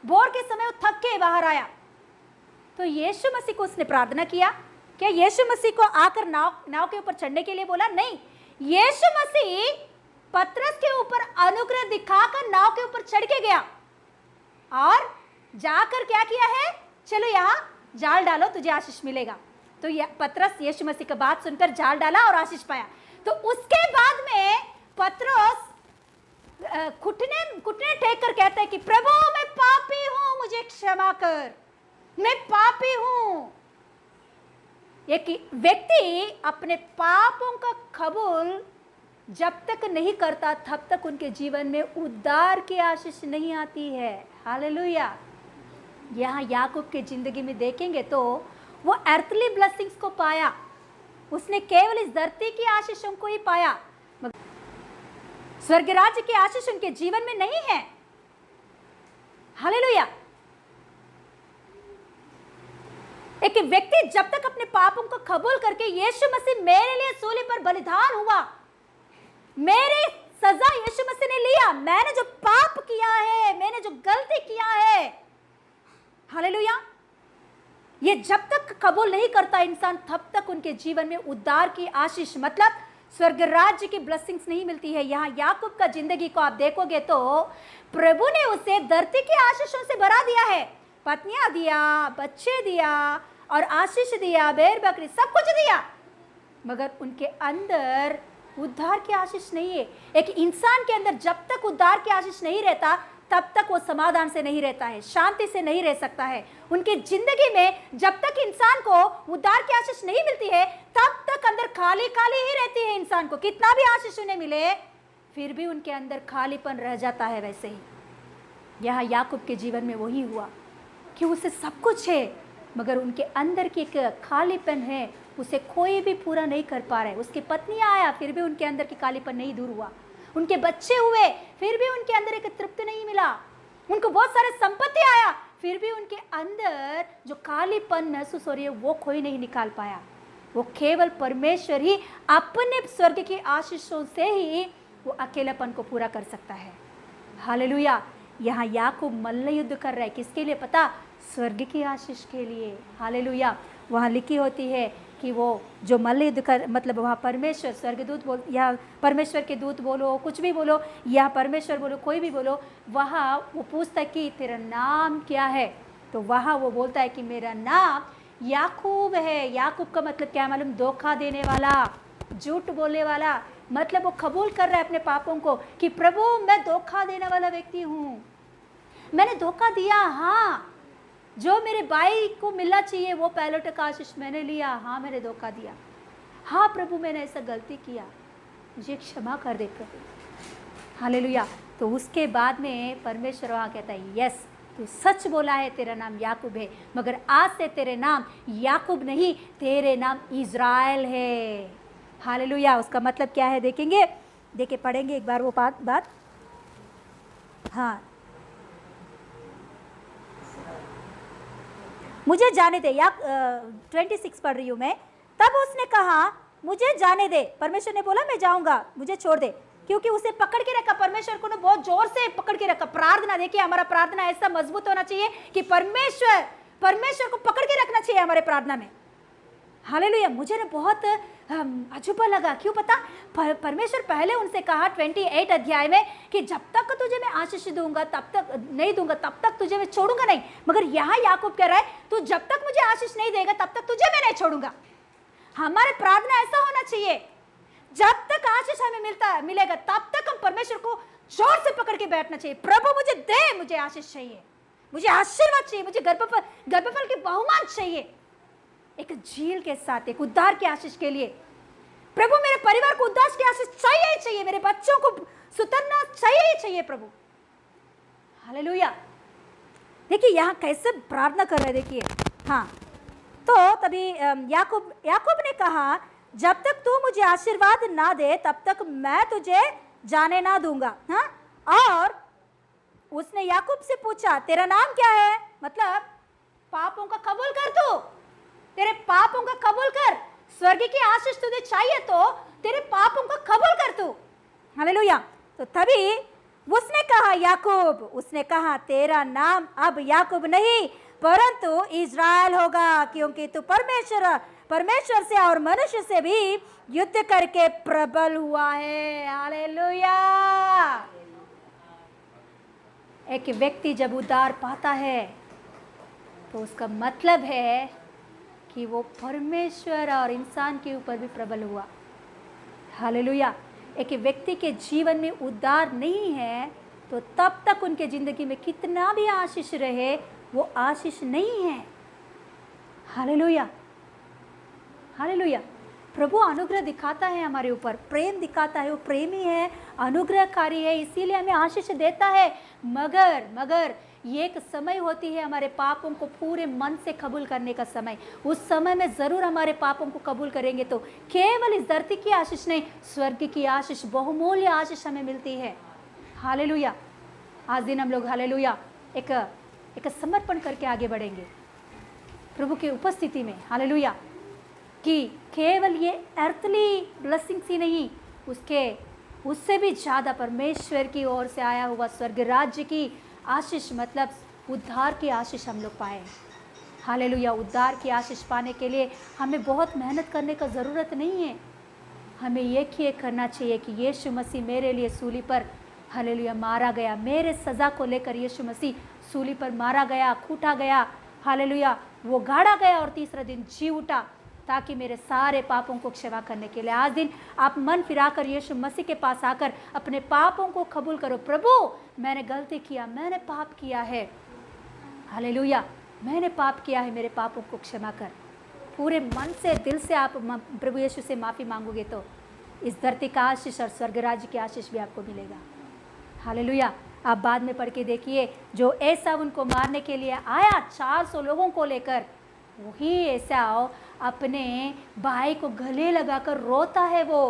भोर के समय वो थक के बाहर आया तो यीशु मसीह को उसने प्रार्थना किया। क्या यीशु मसीह को आकर नाव के ऊपर चढ़ने के लिए बोला? नहीं, यीशु मसीह पतरस के ऊपर अनुग्रह दिखाकर नाव के ऊपर चढ़ के गया और जाकर क्या किया है, चलो यहाँ जाल डालो तुझे आशीष मिलेगा। तो पतरस यीशु मसीह की बात सुनकर जाल डाला और आशीष पाया। तो उसके बाद में पतरस घुटने टेक कर कहता है कि प्रभु मैं पापी हूं, मुझे क्षमा कर। मैं पापी हूं। एक व्यक्ति अपने पापों का कबूल जब तक नहीं करता तब तक उनके जीवन में उद्धार की आशीष नहीं आती है। हालेलुया। यहाँ याकूब की जिंदगी में देखेंगे तो वो अर्थली ब्लेसिंग्स को पाया, उसने केवल इस धरती की आशीषों को ही पाया, स्वर्ग राज्य की आशीष उनके जीवन में नहीं है। हालेलुया। एक व्यक्ति जब तक अपने पापों को कबूल करके यीशु मसीह मेरे लिए सूली पर बलिदान हुआ, मेरी सजा यीशु मसीह ने लिया, मैंने जो पाप किया है, मैंने जो गलती किया है, हालेलुया, ये जब तक कबूल नहीं करता इंसान तब तक उनके जीवन में उद्धार की आशीष मतलब स्वर्ग राज्य की ब्लेसिंग्स नहीं मिलती है। यहाँ याकूब का जिंदगी को आप देखोगे तो प्रभु ने उसे धरती की आशीषों से भरा दिया है, पत्नियां दिया, बच्चे दिया और आशीष दिया, बैर बकरी सब कुछ दिया, मगर उनके अंदर उद्धार की आशीष नहीं है। एक इंसान के अंदर जब तक उद्धार की आशीष नहीं रहता तब तक वो समाधान से नहीं रहता है, शांति से नहीं रह सकता है। उनकी जिंदगी में जब तक इंसान को उद्धार की आशीष नहीं मिलती है तब तक अंदर खाली खाली ही रहती है। इंसान को कितना भी आशीष उन्हें मिले फिर भी उनके अंदर खालीपन रह जाता है। वैसे ही यहाँ याकूब के जीवन में वही हुआ कि उसे सब कुछ है मगर उनके अंदर की एक खालीपन है, उसे कोई भी पूरा नहीं कर पा रहे। उसकी पत्नियां आया फिर भी उनके अंदर की खालीपन नहीं दूर हुआ, उनके बच्चे हुए फिर भी उनके अंदर एक तृप्ति नहीं मिला, उनको बहुत सारे संपत्ति आया फिर भी उनके अंदर जो खालीपन महसूस हो रही है वो कोई नहीं निकाल पाया। वो केवल परमेश्वर ही अपने स्वर्ग की आशीषों से ही वो अकेलापन को पूरा कर सकता है। हालेलुया। यहाँ याकूब मल्ल युद्ध कर रहा है, किसके लिए पता? स्वर्ग की आशीष के लिए। हालेलुया। वहाँ लिखी होती है कि वो जो मल्ल युद्ध कर मतलब वहाँ परमेश्वर स्वर्गदूत बोल या परमेश्वर के दूत बोलो, कुछ भी बोलो या परमेश्वर बोलो, कोई भी बोलो, वहाँ वो पूछता है कि तेरा नाम क्या है, तो वहाँ वो बोलता है कि मेरा नाम याकूब है। याकूब का मतलब क्या मालूम? धोखा देने वाला, झूठ बोलने वाला। मतलब वो कबूल कर रहा है अपने पापों को कि प्रभु मैं धोखा देने वाला व्यक्ति हूँ, मैंने धोखा दिया। हाँ, जो मेरे भाई को मिलना चाहिए वो पैलोट का आशीष मैंने लिया। हाँ, मैंने धोखा दिया। हाँ प्रभु, मैंने ऐसा गलती किया, मुझे क्षमा कर दे प्रभु। हालेलुया। तो उसके बाद में परमेश्वर वहाँ कहता है यस, तू सच बोला है, तेरा नाम याकूब है, मगर आज से तेरे नाम याकूब नहीं, तेरे नाम इज़राइल है। हालेलुया। उसका मतलब क्या है देखेंगे, देखे पढ़ेंगे एक बार वो बात। हाँ, मुझे जाने दे, या 26 पढ़ रही हूँ मैं। तब उसने कहा मुझे जाने दे। परमेश्वर ने बोला मैं जाऊंगा, मुझे छोड़ दे, क्योंकि उसे पकड़ के रखा। परमेश्वर को ना बहुत जोर से पकड़ के रखा। प्रार्थना देखिए, हमारा प्रार्थना ऐसा मजबूत होना चाहिए कि परमेश्वर को पकड़ के रखना चाहिए हमारे प्रार्थना में। हालेलुया। मुझे ना बहुत अजूबा लगा, क्यों पता? परमेश्वर पहले उनसे कहा 28 अध्याय में कि जब तक तुझे मैं आशीष दूंगा तब तक नहीं दूंगा, तब तक तुझे मैं छोड़ूंगा नहीं। मगर यहाँ याकूब कह रहा है तू जब तक मुझे आशीष नहीं देगा तब तक तुझे मैं नहीं छोड़ूंगा। हमारे प्रार्थना ऐसा होना चाहिए, जब तक आशीष हमें मिलेगा तब तक हम परमेश्वर को जोर से पकड़ के बैठना चाहिए। प्रभु मुझे दे, मुझे आशीष चाहिए, मुझे आशीर्वाद चाहिए, मुझे गर्भफल के बहुमान चाहिए, एक झील के साथ एक उद्धार की आशीष के लिए। प्रभु मेरे परिवार को उद्धार की आशीष चाहिए ही चाहिए, मेरे बच्चों को सुतरना चाहिए ही चाहिए प्रभु। हालेलुया। देखिए यहाँ कैसे प्रार्थना कर रहे, देखिए। हाँ, तो तभी याकूब ने कहा जब तक तू मुझे आशीर्वाद ना दे तब तक मैं तुझे जाने ना दूंगा। हाँ, और उसने याकूब से पूछा तेरा नाम क्या है? मतलब पापों का कबूल कर, तू तेरे पापों का कबूल कर। स्वर्ग की आशीष तुझे चाहिए तो तेरे पापों का कबूल कर तू। हालेलुया। तो तभी उसने कहा याकूब, उसने कहा तेरा नाम अब याकूब नहीं परंतु इज़राइल होगा, क्योंकि तू परमेश्वर से और मनुष्य से भी युद्ध करके प्रबल हुआ है। हालेलुया। एक व्यक्ति जब उद्धार पाता है तो उसका मतलब है कि वो परमेश्वर और इंसान के ऊपर भी प्रबल हुआ। हालेलुया। एक व्यक्ति के जीवन में उद्धार नहीं है तो तब तक उनके ज़िंदगी में कितना भी आशीष रहे वो आशीष नहीं है। Hallelujah, hallelujah. प्रभु अनुग्रह दिखाता है हमारे ऊपर, प्रेम दिखाता है, वो प्रेमी है, अनुग्रहकारी है, इसीलिए हमें आशीष देता है। मगर ये एक समय होती है हमारे पापों को पूरे मन से कबूल करने का समय। उस समय में ज़रूर हमारे पापों को कबूल करेंगे तो केवल इस धरती की आशीष नहीं, स्वर्ग की आशीष, बहुमूल्य आशीष हमें मिलती है। हालेलुया। आज दिन हम लोग हालेलुया एक समर्पण करके आगे बढ़ेंगे प्रभु की उपस्थिति में। हालेलुया, कि केवल ये अर्थली ब्लेसिंग्स ही नहीं, उससे भी ज़्यादा परमेश्वर की ओर से आया हुआ स्वर्ग राज्य की आशीष, मतलब उद्धार की आशीष हम लोग पाए। हालेलुया। उद्धार की आशीष पाने के लिए हमें बहुत मेहनत करने का ज़रूरत नहीं है। हमें एक ही करना चाहिए कि यीशु मसीह मेरे लिए सूली पर हालेलुया मारा गया, मेरे सज़ा को लेकर यीशु मसीह सूली पर मारा गया, कूटा गया, हालेलुया, वो गाड़ा गया और तीसरा दिन जी उठा ताकि मेरे सारे पापों को क्षमा करने के लिए। आज दिन आप मन फिराकर यीशु मसीह के पास आकर अपने पापों को कबूल करो। प्रभु, मैंने गलती किया, मैंने पाप किया है, हालेलुया, मैंने पाप किया है, मेरे पापों को क्षमा कर। पूरे मन से, दिल से आप प्रभु यीशु से माफ़ी मांगोगे तो इस धरती का आशीष और स्वर्ग राज्य की आशीष भी आपको मिलेगा। हालेलुया। आप बाद में पढ़ के देखिए, जो ऐसा उनको मारने के लिए आया 400 लोगों को लेकर, वही एसाव अपने भाई को गले लगाकर रोता है। वो,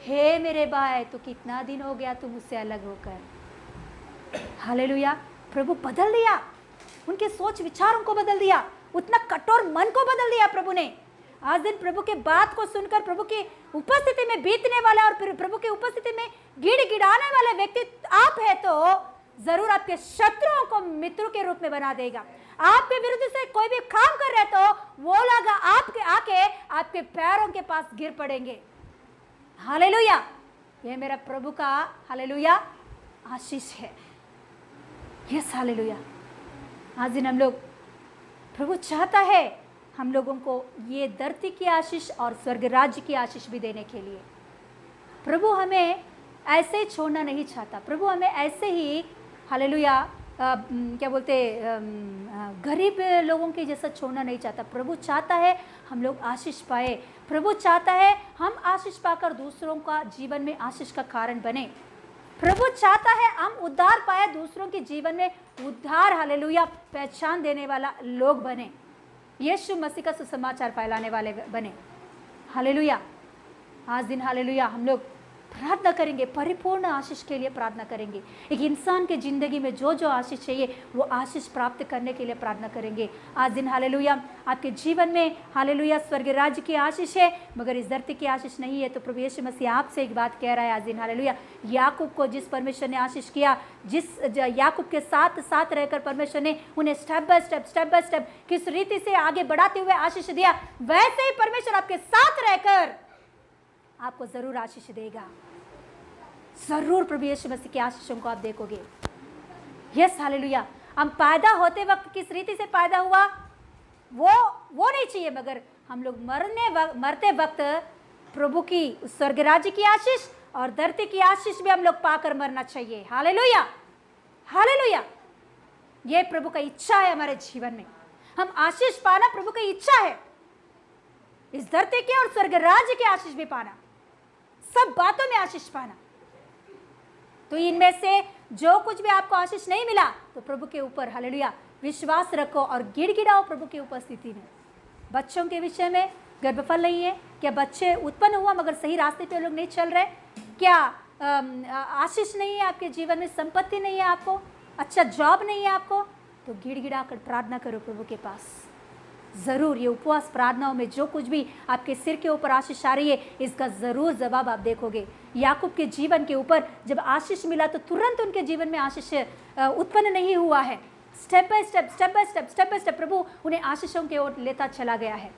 हे मेरे भाई, तो कितना दिन हो गया तुम मुझसे अलग होकर। हालेलुया। प्रभु बदल दिया, उनके सोच विचारों को बदल दिया, उतना कठोर मन को बदल दिया प्रभु ने। आज दिन प्रभु के बात को सुनकर प्रभु की उपस्थिति में बीतने वाला और प्रभु की उपस्थिति में गिड़गिड़ाने वाले व्यक्ति आप है तो जरूर आपके शत्रुओं को मित्रों के रूप में बना देगा। आपके विरुद्ध से कोई भी काम कर रहे तो वो लोग आपके आके आपके पैरों के पास गिर पड़ेंगे। हालेलुया। ये मेरा प्रभु का हालेलुया आशीष है। Yes, hallelujah. आज दिन हम लोग, प्रभु चाहता है हम लोगों को ये धरती की आशीष और स्वर्ग राज्य की आशीष भी देने के लिए। प्रभु हमें ऐसे ही छोड़ना नहीं चाहता। प्रभु हमें ऐसे ही हालेलुया क्या बोलते गरीब लोगों के जैसा छोड़ना नहीं चाहता। प्रभु चाहता है हम लोग आशीष पाए। प्रभु चाहता है हम आशीष पाकर दूसरों का जीवन में आशीष का कारण बने। प्रभु चाहता है हम उद्धार पाए, दूसरों के जीवन में उद्धार हालेलुया पहचान देने वाला लोग बने, यीशु मसीह का सुसमाचार फैलाने वाले बने। हालेलुया। आज दिन हालेलुया हम लोग प्रार्थना करेंगे, परिपूर्ण आशीष के लिए प्रार्थना करेंगे। एक इंसान के ज़िंदगी में जो जो आशीष चाहिए वो आशीष प्राप्त करने के लिए प्रार्थना करेंगे। आज दिन हालेलुया आपके जीवन में हालेलुया स्वर्ग राज्य की आशीष है, मगर इस धरती की आशीष नहीं है। तो प्रभु यीशु मसीह आपसे एक बात कह रहा है आज दिन हालेलुया, याकूब को जिस परमेश्वर ने आशीष किया, जिस याकूब के साथ साथ रहकर परमेश्वर ने उन्हें स्टेप बाय स्टेप किस रीति से आगे बढ़ाते हुए आशीष दिया, वैसे ही परमेश्वर आपके साथ रहकर आपको जरूर आशीष देगा। जरूर प्रभु यीशु मसीह की आशीषों को आप देखोगे। Yes, hallelujah. हम पैदा होते वक्त किस रीति से पैदा हुआ वो नहीं चाहिए, मगर हम लोग मरते वक्त प्रभु की स्वर्ग राज्य की आशीष और धरती की आशीष भी हम लोग पाकर मरना चाहिए। Hallelujah, hallelujah. ये प्रभु का इच्छा है हमारे जीवन में। हम आशीष पाना प्रभु की इच्छा है, इस धरती की और स्वर्ग राज्य की आशीष भी पाना, सब बातों में आशीष पाना। तो इनमें से जो कुछ भी आपको आशीष नहीं मिला तो प्रभु के ऊपर हालेलुया विश्वास रखो और गिड़गिड़ाओ प्रभु की उपस्थिति में। बच्चों के विषय में गर्भफल नहीं है क्या? बच्चे उत्पन्न हुआ मगर सही रास्ते पे लोग नहीं चल रहे क्या? आशीष नहीं है आपके जीवन में, संपत्ति नहीं है आपको, अच्छा जॉब नहीं है आपको, तो गिड़गिड़ा कर प्रार्थना करो प्रभु के पास। ज़रूर ये उपवास प्रार्थनाओं में जो कुछ भी आपके सिर के ऊपर आशीष आ रही है, इसका ज़रूर जवाब आप देखोगे। याकूब के जीवन के ऊपर जब आशीष मिला तो तुरंत उनके जीवन में आशीष उत्पन्न नहीं हुआ है। स्टेप बाय स्टेप प्रभु उन्हें आशीषों की ओर लेता चला गया है।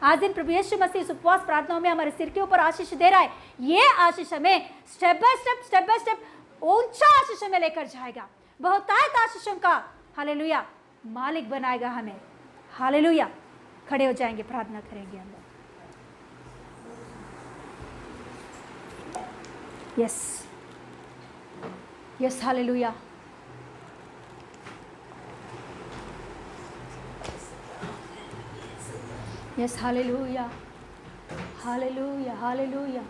आज दिन प्रभु यीशु मसीह इस उपवास प्रार्थनाओं में हमारे सिर के ऊपर आशीष दे रहा है। ये आशीष हमें स्टेप बाय स्टेप ऊंचा आशीष में लेकर जाएगा, बहुतायत आशीषों का हालेलुया मालिक बनाएगा हमें। हालेलुया। खड़े हो जाएंगे, प्रार्थना करेंगे हम लोग। Yes yes, hallelujah. Yes hallelujah, hallelujah, hallelujah.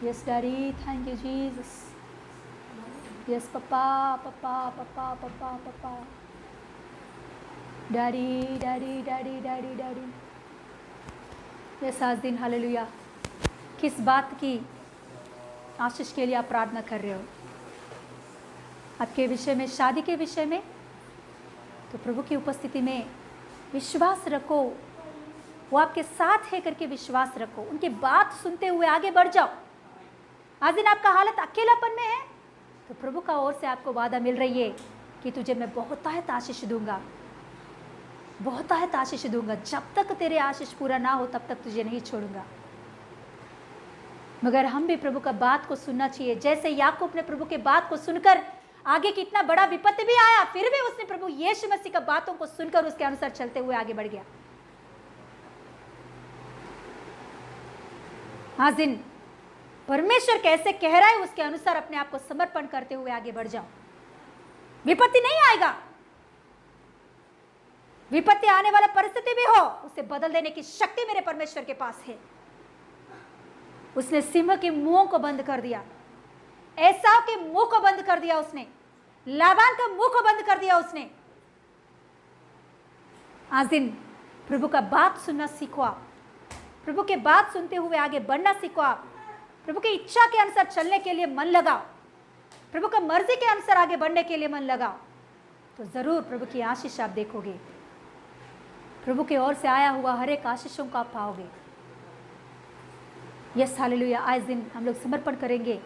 Yes daddy, thank you Jesus. Yes papa, papa, papa, papa, papa, daddy, daddy, daddy, daddy, daddy. Yes आज दिन हालेलुया, किस बात की आशीष के लिए आप प्रार्थना कर रहे हो? आपके विषय में, शादी के विषय में, तो प्रभु की उपस्थिति में विश्वास रखो। वो आपके साथ है करके विश्वास रखो। उनकी बात सुनते हुए आगे बढ़ जाओ। आज दिन आपका हालत अकेलापन में है तो प्रभु का ओर से आपको वादा मिल रही है कि तुझे मैं बहुतायत आशीष दूंगा, बहुतायत आशीष दूंगा। जब तक तेरे आशीष पूरा ना हो तब तक तुझे नहीं छोड़ूंगा। मगर हम भी प्रभु का बात को सुनना चाहिए। जैसे याकूब ने प्रभु के बात को सुनकर, आगे कितना बड़ा विपत्ति भी आया, फिर भी उसने प्रभु यीशु मसीह का बातों को सुनकर उसके अनुसार चलते हुए आगे बढ़ गया। आज दिन परमेश्वर कैसे कह रहा है उसके अनुसार अपने आप को समर्पण करते हुए आगे बढ़ जाओ। विपत्ति नहीं आएगा, विपत्ति आने वाला परिस्थिति भी हो, उसे बदल देने की शक्ति मेरे परमेश्वर के पास है। उसने सिंह के मुंह को बंद कर दिया, एसाव के मुंह को बंद कर दिया उसने, लाबान का मुंह को बंद कर दिया उसने। आज दिन प्रभु का बात सुनना सीखो आप। प्रभु के बात सुनते हुए आगे बढ़ना सीखो आप। प्रभु की इच्छा के अनुसार चलने के लिए मन लगाओ। प्रभु का मर्जी के अनुसार आगे बढ़ने के लिए मन लगाओ, तो जरूर प्रभु की आशीष आप देखोगे। प्रभु की ओर से आया हुआ हर एक आशीषों को आप पाओगे। Yes hallelujah. आज दिन हम लोग समर्पण करेंगे,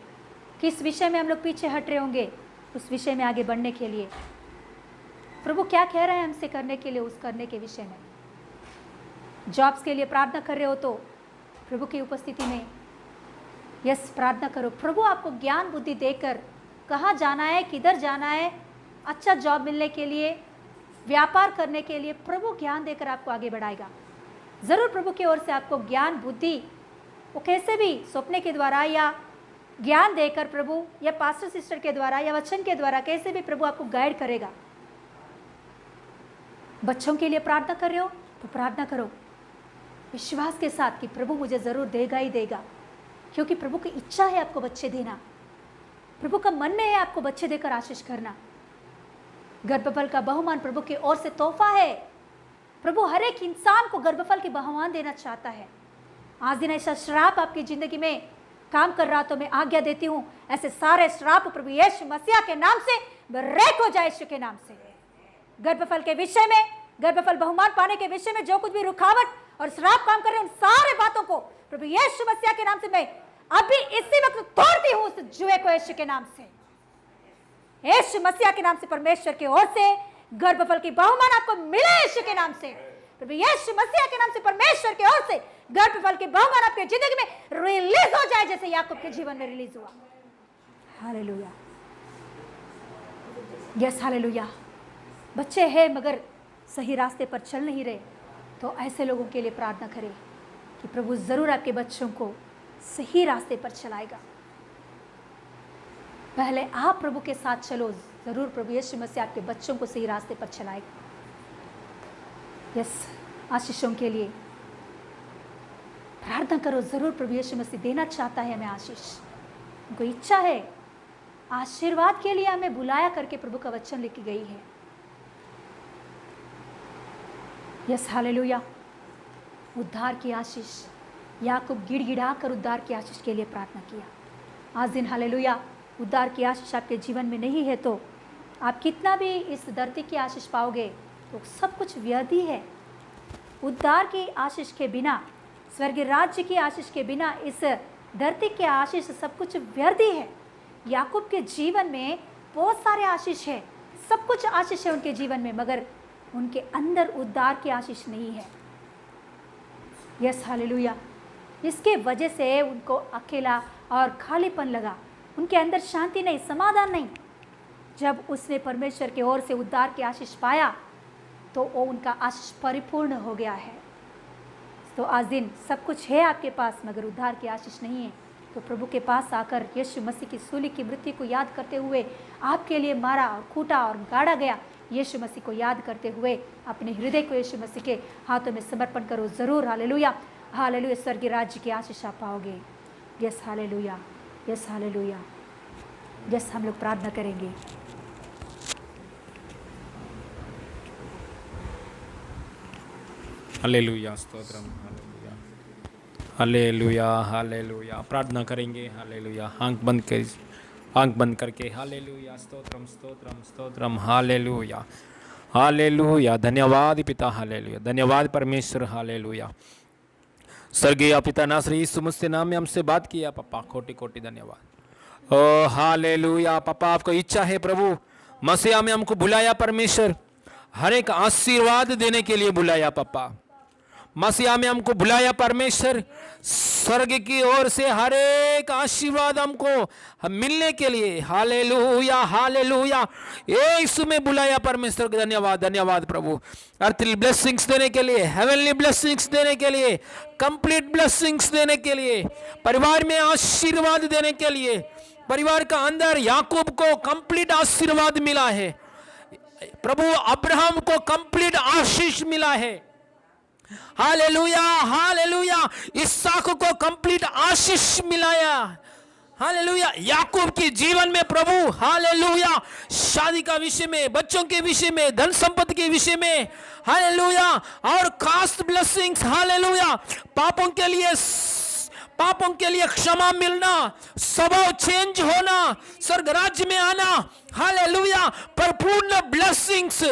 किस विषय में हम लोग पीछे हट रहे होंगे उस विषय में आगे बढ़ने के लिए। प्रभु क्या कह रहे हैं हमसे करने के लिए, उस करने के विषय में। जॉब्स के लिए प्रार्थना कर रहे हो तो प्रभु की उपस्थिति में यस प्रार्थना करो। प्रभु आपको ज्ञान बुद्धि देकर कहाँ जाना है, किधर जाना है, अच्छा जॉब मिलने के लिए, व्यापार करने के लिए प्रभु ज्ञान देकर आपको आगे बढ़ाएगा। ज़रूर प्रभु की ओर से आपको ज्ञान बुद्धि, वो कैसे भी सपने के द्वारा या ज्ञान देकर प्रभु या पास्टर सिस्टर के द्वारा या वचन के द्वारा कैसे भी प्रभु आपको गाइड करेगा। बच्चों के लिए प्रार्थना कर रहे हो तो प्रार्थना करो विश्वास के साथ कि प्रभु मुझे ज़रूर देगा ही देगा, क्योंकि प्रभु की इच्छा है आपको बच्चे देना। प्रभु का मन में है आपको बच्चे देकर आशीष करना। गर्भफल का बहुमान प्रभु की ओर से तोहफा है। प्रभु हर एक इंसान को गर्भफल के बहुमान देना चाहता है। आज दिन ऐसा श्राप आपकी जिंदगी में काम कर रहा तो मैं आज्ञा देती हूँ, ऐसे सारे श्राप प्रभु यीशु मसीह के नाम से ब्रेक हो जाए, यीशु के नाम से। गर्भफल के विषय में, गर्भफल बहुमान पाने के विषय में जो कुछ भी रुकावट और श्राप काम कर रहे हैं उन सारे बातों को प्रभु यीशु मसीह के नाम से मैं अभी इसी वक्त तोड़ती हूँ उस जुए को, यीशु के नाम से। यीशु मसीह के नाम से परमेश्वर की ओर से गर्भफल की बहुमान आपको मिले, यीशु के नाम से। प्रभु यीशु मसीह के नाम से परमेश्वर की ओर से गर्भफल की बहुमान आपके जिंदगी में रिलीज हो जाए, जैसे याकूब के जीवन में रिलीज हुआ। Hallelujah, yes hallelujah. बच्चे हैं मगर सही रास्ते पर चल नहीं रहे तो ऐसे लोगों के लिए प्रार्थना करें कि प्रभु जरूर आपके बच्चों को सही रास्ते पर चलाएगा। पहले आप प्रभु के साथ चलो, जरूर प्रभु यीशु मसीह आपके बच्चों को सही रास्ते पर चलाएगा। यस, आशीषों के लिए प्रार्थना करो। जरूर प्रभु यीशु मसीह देना चाहता है हमें आशीष, उनको इच्छा है। आशीर्वाद के लिए हमें बुलाया करके प्रभु का वचन लिखी गई है। Yes hallelujah. उद्धार की आशीष, याकूब गिड़गिड़ा कर उद्धार की आशीष के लिए प्रार्थना किया। आज दिन हालेलुया, उद्धार की आशीष आपके जीवन में नहीं है तो आप कितना भी इस धरती की आशीष पाओगे तो सब कुछ व्यर्थ ही है। उद्धार की आशीष के बिना, स्वर्गीय राज्य की आशीष के बिना इस धरती की आशीष सब कुछ व्यर्थ ही है। याकूब के जीवन में बहुत सारे आशीष है, सब कुछ आशीष है उनके जीवन में, मगर उनके अंदर उद्धार की आशीष नहीं है। Yes hallelujah. इसके वजह से उनको अकेला और खालीपन लगा, उनके अंदर शांति नहीं, समाधान नहीं। जब उसने परमेश्वर की ओर से उद्धार की आशीष पाया तो वो उनका आशीष परिपूर्ण हो गया है। तो आज दिन सब कुछ है आपके पास मगर उद्धार की आशीष नहीं है, तो प्रभु के पास आकर यीशु मसीह की सूली की मृत्यु को याद करते हुए आपके लिए मारा और कूटा और गाड़ा गया, यीशु मसीह को याद करते हुए अपने हृदय को यीशु मसीह के हाथों में समर्पण करो ज़रूर। हालेलुया, हालेलुया, स्वर्गीय राज्य की आशीष आप पाओगे। Yes hallelujah, yes hallelujah, yes. हम लोग प्रार्थना करेंगे।
Hallelujah, stotram, hallelujah, hallelujah, hallelujah. प्रार्थना करेंगे। हालेलुया, आंख बंद करके। Hallelujah, stotram, stotram, stotram, hallelujah, hallelujah. धन्यवाद पिता, हालेलुया, धन्यवाद परमेश्वर, हालेलुया। स्वर्गीय पिता नासरी यीशु मसीह नाम में हमसे बात किया पापा, कोटि कोटि धन्यवाद। ओ हालेलुया पापा, आपको इच्छा है प्रभु, मसीहा में हमको बुलाया परमेश्वर, हर एक आशीर्वाद देने के लिए बुलाया पापा। मसीहा में हमको बुलाया परमेश्वर, स्वर्ग की ओर से हर एक आशीर्वाद हमको मिलने के लिए। हालेलुया, हालेलुया, यीशु में बुलाया परमेश्वर। धन्यवाद, धन्यवाद प्रभु, अर्थली ब्लेसिंग्स देने के लिए, हेवनली ब्लेसिंग्स देने के लिए, कंप्लीट ब्लेसिंग्स देने के लिए, परिवार में आशीर्वाद देने के लिए। परिवार का अंदर याकूब को कंप्लीट आशीर्वाद मिला है प्रभु, अब्राहम को कंप्लीट आशीष मिला है। हालेलुया, हालेलुया, इसहाक को कंप्लीट आशीष मिलाया। हालेलुया, याकूब के जीवन में प्रभु, हालेलुया, शादी का विषय में, बच्चों के विषय में, धन संपत्ति के विषय में, हालेलुया, और कास्ट ब्लेसिंग्स, हालेलुया, पापों के लिए क्षमा मिलना, स्वभाव चेंज होना, स्वर्ग राज्य में आना। हालेलुया, परिपूर्ण ब्लेसिंग्स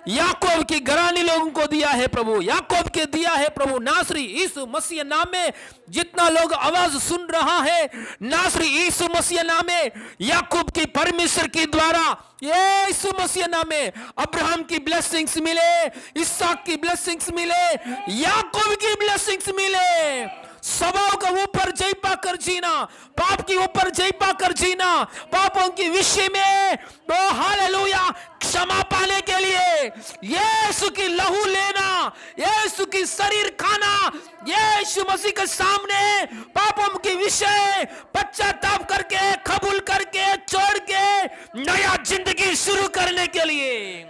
याकूब की घराने लोगों को दिया है प्रभु, याकूब के दिया है प्रभु। नासरी यीशु मसीह नाम में जितना लोग आवाज सुन रहा है, नासरी यीशु मसीह नाम में, याकूब की परमेश्वर के द्वारा यीशु मसीह नाम में अब्राहम की ब्लेसिंग्स मिले, इसहाक की ब्लेसिंग्स मिले, याकूब की ब्लेसिंग्स मिले। स्वभाव का ऊपर जय पाकर जीना, पाप के ऊपर जय पाकर जीना, पापों के विषय में तो हालेलुया क्षमा पाने के लिए यीशु की लहू लेना, यीशु की शरीर खाना, यीशु मसीह के सामने पापों के विषय पश्चाताप करके, कबूल करके, छोड़ के नया जिंदगी शुरू करने के लिए,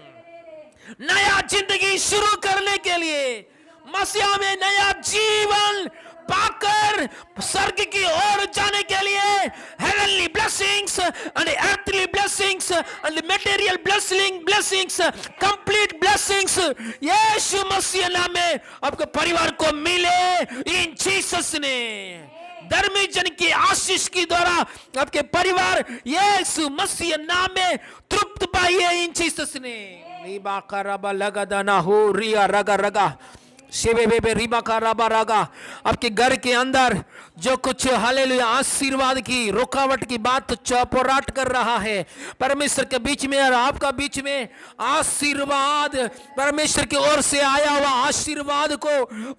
नया जिंदगी शुरू करने के लिए, मसीहा में नया जीवन पाकर स्वर्ग की ओर जाने के लिए, heavenly blessings and earthly blessings and material blessings, complete blessings यीशु मसीह नाम में आपके परिवार को मिले इन जीसस ने। धर्मी जन की आशीष की द्वारा आपके परिवार यीशु मसीह नाम में तृप्त पाइए इन जीसस ने। रिबा का रबा लगा दाना हो रिया रगा रगा शेबे बेबे रिबा का रबा रगा। आपके घर के अंदर जो कुछ हालेलुया आशीर्वाद की रुकावट की बात चौपराट कर रहा है, परमेश्वर के बीच में और आपका बीच में आशीर्वाद, परमेश्वर की ओर से आया हुआ आशीर्वाद को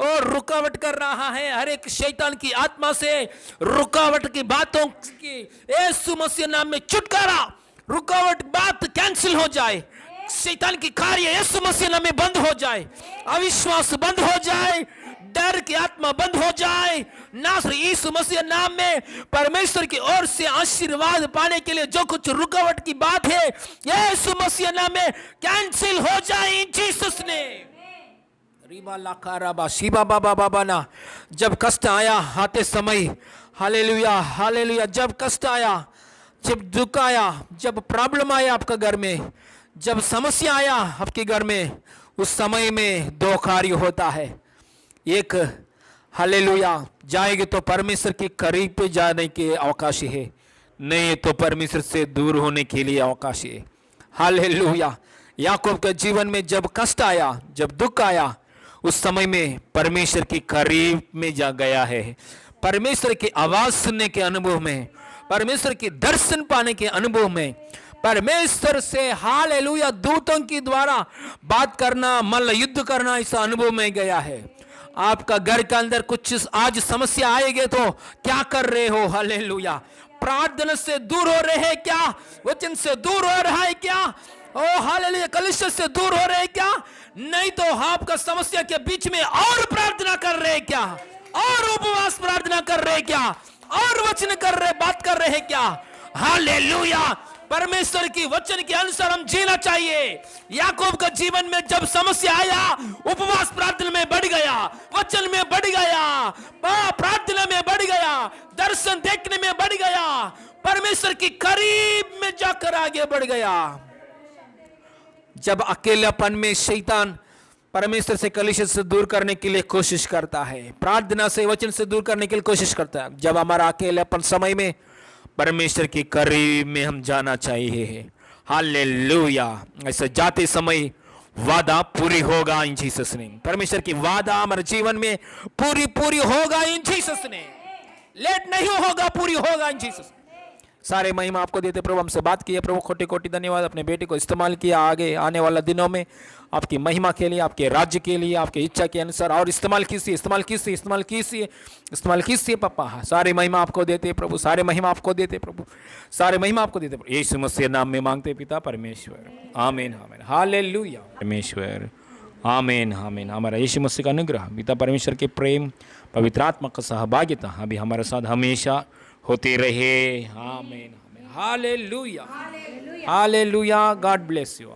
और रुकावट कर रहा है। हर एक शैतान की आत्मा से रुकावट की बातों की यीशु मसीह नाम में छुटकारा, रुकावट बात कैंसिल हो जाए, शैतान की कार्य यीशु मसीह नाम में बंद हो जाए, अविश्वास बंद हो जाए, डर की आत्मा बंद हो जाए। नासरी यीशु मसीह नाम में परमेश्वर की ओर से आशीर्वाद पाने के लिए जो कुछ रुकावट की बात है यीशु मसीह नाम में कैंसिल हो जाए इन जीसस ने। रिबा लाकाराबा शिबा बाबा बाबा ना। जब कष्ट आया आते समय, हालेलुया हालेलुया, जब कष्ट आया, जब दुख आया, जब प्रॉब्लम आया आपका घर में, जब समस्या आया आपके घर में, उस समय में दो कार्य होता है। एक हालेलुया जाएंगे तो परमेश्वर के करीब पे जाने के अवकाश है, नहीं तो परमेश्वर से दूर होने के लिए अवकाश है। हालेलुया, याकूब के जीवन में जब कष्ट आया, जब दुख आया, उस समय में परमेश्वर के करीब में जा गया है। परमेश्वर की आवाज सुनने के अनुभव में, परमेश्वर के दर्शन पाने के अनुभव में, परमेश्वर से हालेलुया दूतों के द्वारा बात करना, मल्ल युद्ध करना, इस अनुभव में गया है। आपका घर के अंदर कुछ आज समस्या आएगी तो क्या कर रहे हो? हालेलुया, प्रार्थना से दूर हो रहे हैं क्या? वचन से दूर हो रहा है क्या? ओ हालेलुया, कलीसिया से दूर हो रहे हैं क्या? नहीं तो आपका समस्या के बीच में और प्रार्थना कर रहे हैं क्या? और उपवास प्रार्थना कर रहे हैं क्या? और वचन कर रहे, बात कर रहे हैं क्या? हालेलुया, परमेश्वर की वचन के अनुसार हम जीना चाहिए। याकूब का जीवन में जब समस्या आया, उपवास प्रार्थना में बढ़ गया, वचन में बढ़ गया, प्रार्थना में बढ़ गया, दर्शन देखने में बढ़ गया, परमेश्वर की करीब में जाकर आगे बढ़ गया। जब अकेलापन में शैतान परमेश्वर से, कलीसिया से दूर करने के लिए कोशिश करता है, प्रार्थना से, वचन से दूर करने के लिए कोशिश करता है, जब हमारा अकेलापन समय में परमेश्वर के करीब में हम जाना चाहिए। हालेलुया। ऐसे जाते समय वादा पूरी होगा इन जीसस नेम। परमेश्वर की वादा हमारे जीवन में पूरी होगा इन जीसस नेम। लेट नहीं होगा, पूरी होगा इन जीसस। सारे महिमा आपको देते प्रभु। हमसे बात की है प्रभु, कोटि धन्यवाद। अपने बेटे को इस्तेमाल किया आगे आने वाला दिनों में आपकी महिमा के लिए, आपके राज्य के लिए, आपके इच्छा के अनुसार और इस्तेमाल कीजिए पापा। सारे महिमा आपको देते प्रभु, सारे महिमा आपको देते प्रभु, सारे महिमा आपको देते प्रभु। यीशु मसीह नाम में मांगते पिता परमेश्वर, आमीन आमीन। हालेलुया। परमेश्वर, आमीन आमीन। हमारा यीशु मसीह का अनुग्रह, पिता परमेश्वर के प्रेम, पवित्र आत्मा का सहभागिता अभी हमारे साथ हमेशा होते रहे। आमीन आमीन। Hallelujah hallelujah. God bless you.